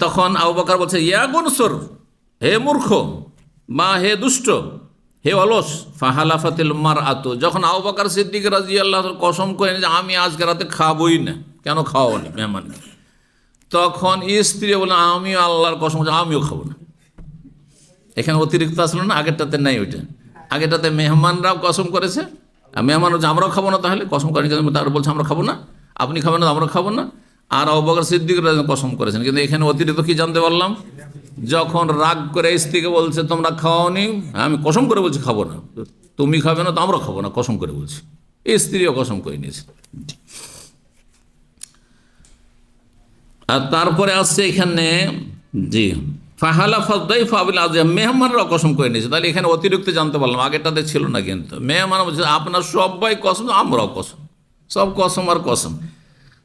তখন আবু বকর বলছে ইয়া গুনসুর, হে মূর্খ, বা হে দুষ্ট, হে অলস। ফাহালাফাতিল মারআতু, যখন আবু বকর সিদ্দিক রাদিয়াল্লাহু আনহু কসম করে যে আমি আজকে রাতে খাবোই না, কেন খাওয়ানি মেহমানকে, তখন স্ত্রী বলে আমিও আল্লাহর কসম, আমিও খাবো না। এখানে অতিরিক্ত আসলো না, আগেরটাতে নাই ওইটা। আগেরটাতে মেহমানরাও কসম করেছে, আর মেহমান হচ্ছে আমরাও খাবো না, তাহলে কসম করেন তার বলছে আমরা খাবো না, আপনি খাবেন না আমরা খাবো না। আর আবু বকর সিদ্দিক রাদিয়াল্লাহু আনহু কসম করেছেন। কিন্তু এখানে অতিরিক্ত কি জানতে পারলাম, যখন রাগ করে স্ত্রীকে বলছে তোমরা খাওয়ানি, আমি কসম করে বলছি খাবো না, তুমি খাবে না তো আমরা খাবো না, কসম করে বলছি। স্ত্রীও কসম করে নিয়েছে। আর তারপরে আসছে এখানে, জি, মেহমানরাও কসম করে নিয়েছে। তাহলে এখানে অতিরিক্ত জানতে পারলাম, আগেরটাতে ছিল না। কিন্তু মেহমান বলছে আপনার সবাই কসম, আমরাও কসম, সব কসম আর কসম।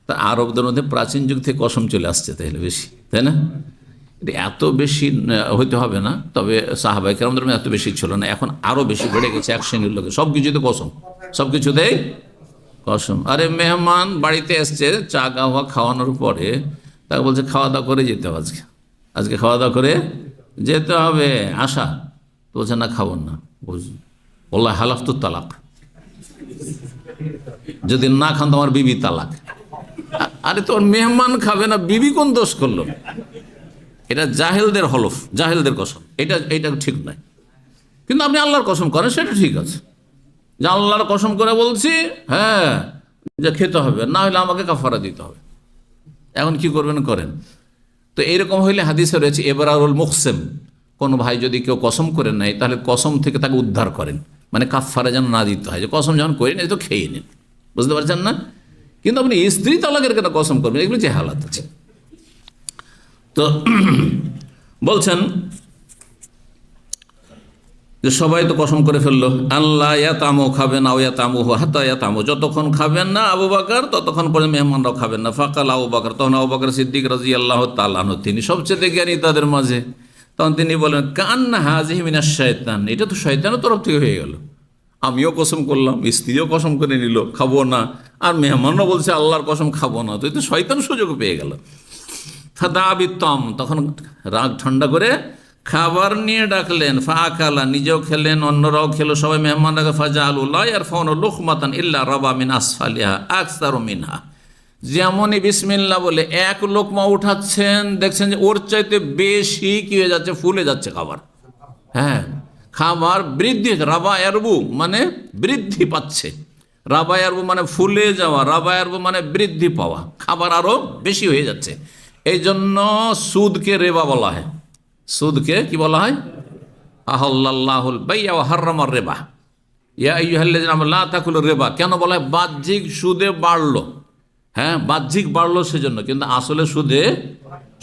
তা আরবদের মধ্যে প্রাচীন যুগ থেকে কসম চলে আসছে, তাহলে বেশি, তাই না? এত বেশি হইতে হবে না, তবে সাহাবায়ে কেরামদের মধ্যে এত বেশি ছিল না, এখন আরও বেশি বেড়ে গেছে। এক শ্রেণীর লোকে সব কিছুতে কসম, সব কিছুতেই কসম। আরে মেহমান বাড়িতে এসছে, চা গাওয়া খাওয়ানোর পরে তাকে বলছে খাওয়া দাওয়া করে যেতে হবে, আজকে খাওয়া দাওয়া করে যেতে হবে, আশা তো বলছে না খাবো না, বুঝলি ওল্লাহ হালাফ তো তালাক, যদি না খান তোমার বিবি তালাক। আরে তোর মেহমান খাবে না, বিবি কোন দোষ করলো? এটা জাহেলদের হলফ, জাহেলদের কসম, এটা ঠিক নয়। কিন্তু আপনি আল্লাহর কসম করেন, সেটা ঠিক আছে, যে আল্লাহর কসম করে বলছি, হ্যাঁ, যে খেতে হবে, না হলে আমাকে কাফারা দিতে হবে। এখন কি করবেন করেন। তো এইরকম হইলে হাদিসে রয়েছে এবারুল মুকসেম, কোনো ভাই যদি কেউ কসম করে নেয় তাহলে কসম থেকে তাকে উদ্ধার করেন, মানে কাফারা যেন না দিতে হয়, যে কসম যখন করে নেই তো খেয়ে নিন, বুঝতে পারছেন না? কিন্তু আপনি স্ত্রী তালাকের কেন কসম করবেন, এগুলো যে হালাত আছে। তো বলছেন যে সবাই তো কসম করে ফেললো, আল্লাহ ইয়াতামু খাবেন, আও ইয়াতামু হাত্তা ইয়াতামু, যতক্ষণ খাবেন না আবু বকর ততক্ষণ পর্যন্ত মেহমানরাও খাবেন না। ফাকাল আবু বকর, তখন আবু বকর সিদ্দিক রাদিয়াল্লাহু তাআলা আনহু, তিনি সবচেয়ে জ্ঞানী তাদের মাঝে, তখন তিনি বলেন কান্না হাযিহি মিনাশ শায়তান, এটা তো শয়তানের তরফ থেকে হয়ে গেল। আমিও কসম করলাম, স্ত্রীও কসম করে নিল খাবো না, আর মেহমানও বলছে আল্লাহর কসম খাবো না, তো এই তো শয়তান সুযোগ পেয়ে গেল। ফাদাবিতম, তখন রাগ ঠান্ডা করে খাবার নিয়ে ডাকলেন, ফাআকালা, নিজেও খেলেন, অন্যরাও খেলো, সবাই মেহমানরা। ফাজালু লা ইয়ারফাউনা লুকমাতান ইল্লা রাবা মিন আসফালিহা আকসারু মিনহা, যেমনই বিসমিল্লাহ বলে এক লোকমা উঠাচ্ছেন, দেখছেন যে ওর চাইতে বেশি কি হয়ে যাচ্ছে, ফুলে যাচ্ছে খাবার। হ্যাঁ, খাবার বৃদ্ধি হচ্ছে, রাবা ইয়ারবু মানে বৃদ্ধি পাচ্ছে, রাবা ইয়ারবু মানে ফুলে যাওয়া, রাবা ইয়ারবু মানে বৃদ্ধি পাওয়া, খাবার আরো বেশি হয়ে যাচ্ছে। এই জন্য সুদকে রেবা বলা হয়। সুদকে কি বলা হয়? আহাল্লাল্লাহুল বাই'a ওয়া হাররামার রিবা, ইয়া আইয়ুহাল্লাযিনা আমানু লা তাকুলুর রিবা। কেন বলা হয়? বাহ্যিক সুদে বাড়লো, হ্যাঁ, বাহ্যিক বাড়লো সেজন্য, কিন্তু আসলে সুদে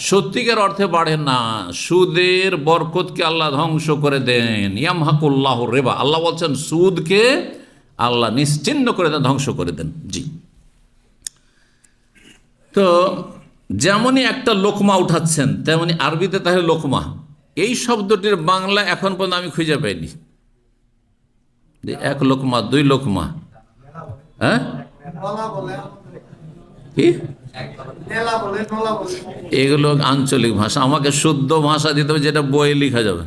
সত্যিকার অর্থে বাড়ে না। সুদের বরকতকে আল্লাহ ধ্বংস করে দেন। ইয়ামহাকুল্লাহু রিবা, আল্লাহ বলছেন সুদকে আল্লাহ নিশ্চিহ্ন করে দেন, ধ্বংস করে দেন। জি, তো যেমনই একটা লোকমা উঠাচ্ছেন, তেমনি আরবিতে তাহলে লোকমা এই শব্দটির বাংলা এখন পর্যন্ত আমি খুঁজে পাইনি। এক লোকমা, দুই লোকমা, হ্যাঁ, কি এগুলো আঞ্চলিক ভাষা, আমাকে শুদ্ধ ভাষা দিতে হবে যেটা বইয়ে লেখা যাবে।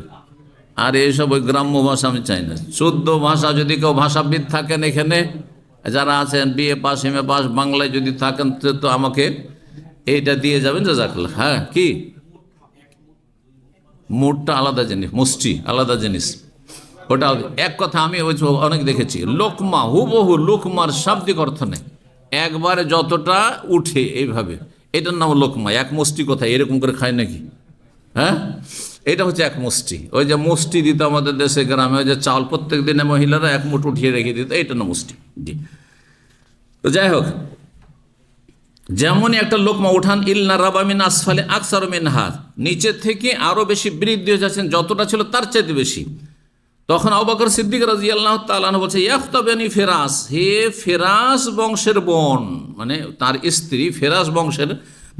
আর এইসব ওই গ্রাম্য ভাষা আমি চাই না। শুদ্ধ ভাষা যদি কেউ ভাষাবিদ থাকেন এখানে যারা আছেন, বিএ পাস, এমএ পাস, বাংলায় যদি থাকেন তো আমাকে এইটা দিয়ে যাবেন, জাযাকাল্লাহ। হ্যাঁ, কি মুডটা আলাদা জিনিস, মুষ্টি আলাদা জিনিস, ওটা এক কথা। আমি অনেক দেখেছি লোকমা, হুবহু লোকমার শাব্দিক অর্থ নেই, একবারে যতটা উঠে এইভাবে, এটার নাম লোকমা। এক মুষ্টি কোথায় এরকম করে খায় নাকি? হ্যাঁ, এটা হচ্ছে এক মুষ্টি। ওই যে মুষ্টি দিত আমাদের দেশে গ্রামে, ওই যে চাল প্রত্যেক দিনে মহিলারা এক মুঠ উঠিয়ে রেখে দিত, এইটা না মুষ্টি। জি, তো যাই হোক, যেমনই একটা লোকমা উঠান, ইল্লা রাবা মিন আসফালি আকসারু মিনহা, নিচে থেকে আরো বেশি বৃদ্ধি হয়ে যাচ্ছেন, যতটা ছিল তার চাইতে বেশি। তখন আবু বকর সিদ্দিক রাদিয়াল্লাহু তাআলা আনহু বলছে, ইয়াখতাবানি ফিরাস, হে ফিরাস বংশের বোন, মানে তার স্ত্রী ফিরাস বংশের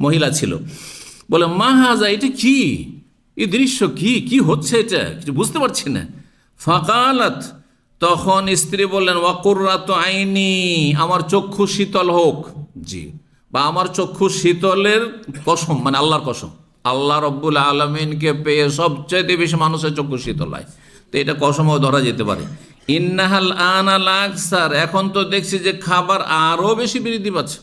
মহিলা ছিল। বলে মা হাজা, এটা কি, এই দৃশ্য কি, কি হচ্ছে, এটা কিছু বুঝতে পারছি না। ফাকালাত, তখন স্ত্রী বললেন, ওয়া কুররাতু আইনি, আমার চক্ষু শীতল হোক। জি, বা আমার চক্ষু শীতলের কসম, মানে আল্লাহর কসম, আল্লাহ রব্বুল আলমিনকে পেয়ে সবচাইতে বেশি মানুষের চক্ষু শীতল হয়। তো এটা কসমও ধরা যেতে পারে। ইন্নাহাল আনাল আকসার, এখন তো দেখছি যে খাবার আরও বেশি বৃদ্ধি পাচ্ছে,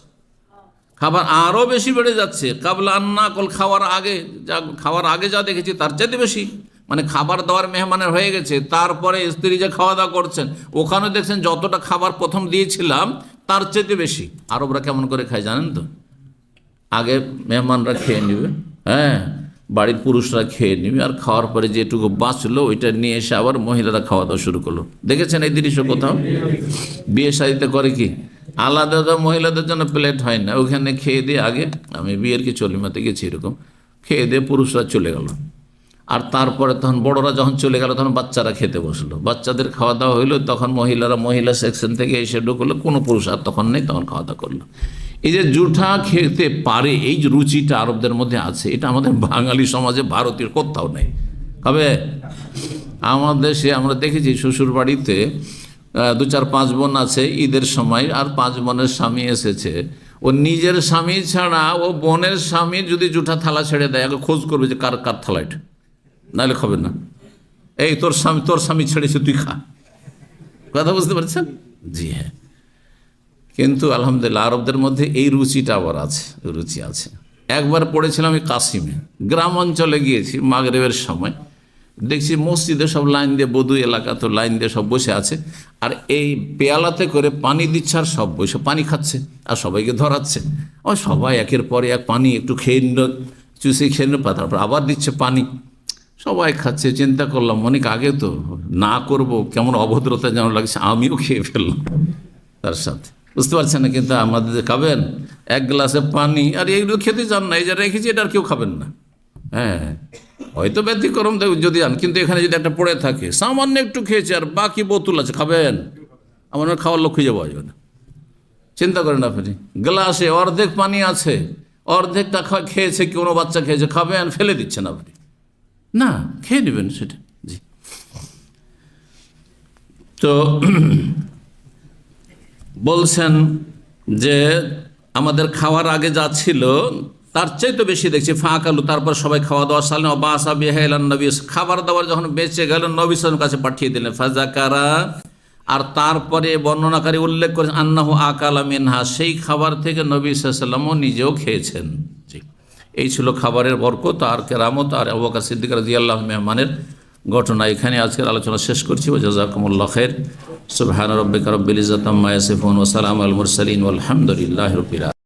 খাবার আরও বেশি বেড়ে যাচ্ছে। কাবলা আন্না কল, খাওয়ার আগে যা দেখেছি তার চাইতে বেশি, মানে খাবার দাবার মেহমানের হয়ে গেছে, তারপরে স্ত্রী যে খাওয়া দাওয়া করছেন ওখানে দেখছেন যতটা খাবার প্রথম দিয়েছিলাম তার চাইতে বেশি। আরবরা কেমন করে খায় জানেন তো? আগে মেহমানরা খেয়ে নেবে, হ্যাঁ, বাড়ির পুরুষরা খেয়ে নেবে, আর খাওয়ার পরে যেটুকু বাঁচলো ওইটা নিয়ে এসে আবার মহিলারা খাওয়া দাওয়া শুরু করলো। দেখেছেন এই দৃশ্য কোথাও? বিয়ে শাদিতে করে কি আলাদা মহিলাদের জন্য প্লেট হয় না, ওখানে খেয়ে দিয়ে, আগে আমি বিয়ের কি চলিমাতে গেছি এরকম, খেয়ে দিয়ে পুরুষরা চলে গেল, আর তারপরে তখন বড়রা যখন চলে গেল তখন বাচ্চারা খেতে বসলো, বাচ্চাদের খাওয়া দাওয়া হইলো, তখন মহিলারা মহিলা সেকশন থেকে এসে ঢুকলো, কোনো পুরুষ আর তখন নেই, তখন খাওয়া দাওয়া করলো। এই যে জুঠা খেতে পারে, এই যে রুচিটা আরবদের মধ্যে আছে, এটা আমাদের বাঙালি সমাজে ভারতীয় কোথাও নেই। হবে আমাদের দেশে আমরা দেখেছি শ্বশুর বাড়িতে 2-4-5 বোন আছে, ঈদের সময় আর 5 বোনের স্বামী এসেছে, ও নিজের স্বামী ছাড়া ও বোনের স্বামী যদি জুঠা থালা ছেড়ে দেয় আগে খোঁজ করবে যে কার কার থালা এটা, নাহলে খাবে না। এই তোর স্বামী ছেড়েছে তুই খা, কথা বুঝতে পারছেন? জি হ্যাঁ। কিন্তু আলহামদুলিল্লাহ আরবদের মধ্যে এই রুচিটা আবার আছে, রুচি আছে। একবার পড়েছিলাম আমি কাসিমে, গ্রাম অঞ্চলে গিয়েছি মাগরিবের সময়, দেখছি মসজিদে সব লাইন দিয়ে, বধু এলাকা তো লাইন দিয়ে সব বসে আছে, আর এই পেয়ালাতে করে পানি দিচ্ছে, আর সব বসে পানি খাচ্ছে আর সবাইকে ধরাচ্ছে। ও সবাই একের পরে এক পানি একটু খেয়ে নিল, চুষে খেয়ে নিল, তারপর আবার দিচ্ছে পানি, সবাই খাচ্ছে। চিন্তা করলাম অনেক আগে তো না করব, কেমন অভদ্রতা যেন লাগছে, আমিও খেয়ে ফেললাম তার সাথে, বুঝতে পারছেন না? কিন্তু আমাদের খাবেন এক গ্লাসে পানি, আর এইগুলো খেতে চান না, এই যে রেখেছি এটা আর কেউ খাবেন না। হ্যাঁ, হয়তো ব্যতিক্রম যদি আন, কিন্তু এখানে যদি একটা পড়ে থাকে, সামান্য একটু খেয়েছে আর বাকি বোতল আছে, খাবেন? আমার খাওয়ার লোক খুঁজে পাওয়া যাবে না। চিন্তা করেন আপনি, গ্লাসে অর্ধেক পানি আছে, অর্ধেকটা খেয়েছে, কোনো বাচ্চা খেয়েছে, খাবেন? ফেলে দিচ্ছেন আপনি? না, খেয়ে নেবেন সেটা। জি, তো বলছেন যে আমাদের খাওয়ার আগে যা ছিল তার চেয়ে তো বেশি দেখছি। ফাঁকালু, তারপর সবাই খাওয়া দাওয়া সালেন, বাসা বিহাইলান নবী, খাবার দাবার যখন বেঁচে গেল নবী সাল্লাল্লাহু কাছে পাঠিয়ে দিলেন। ফাজাকারা, আর তারপরে বর্ণনাকারী উল্লেখ করেছেন আন্নাহু আকালা মিনহা, সেই খাবার থেকে নবী সাল্লাল্লাহু নিজেও খেয়েছেন। জি, এই ছিল খাবারের বরকত আর কেরামত আর আবু বকর সিদ্দিক রাদিয়াল্লাহু মেহমানের ঘটনা। এখানে আজকের আলোচনা শেষ করছি। জাযাকুমুল্লাহ খাইর। সুবহান রাব্বিকা রাব্বিল ইজ্জাতি আম্মা ইয়াসিফুন ওয়া সালামুল মুরসালিন ওয়ালহামদুলিল্লাহি রাব্বিল আলামিন।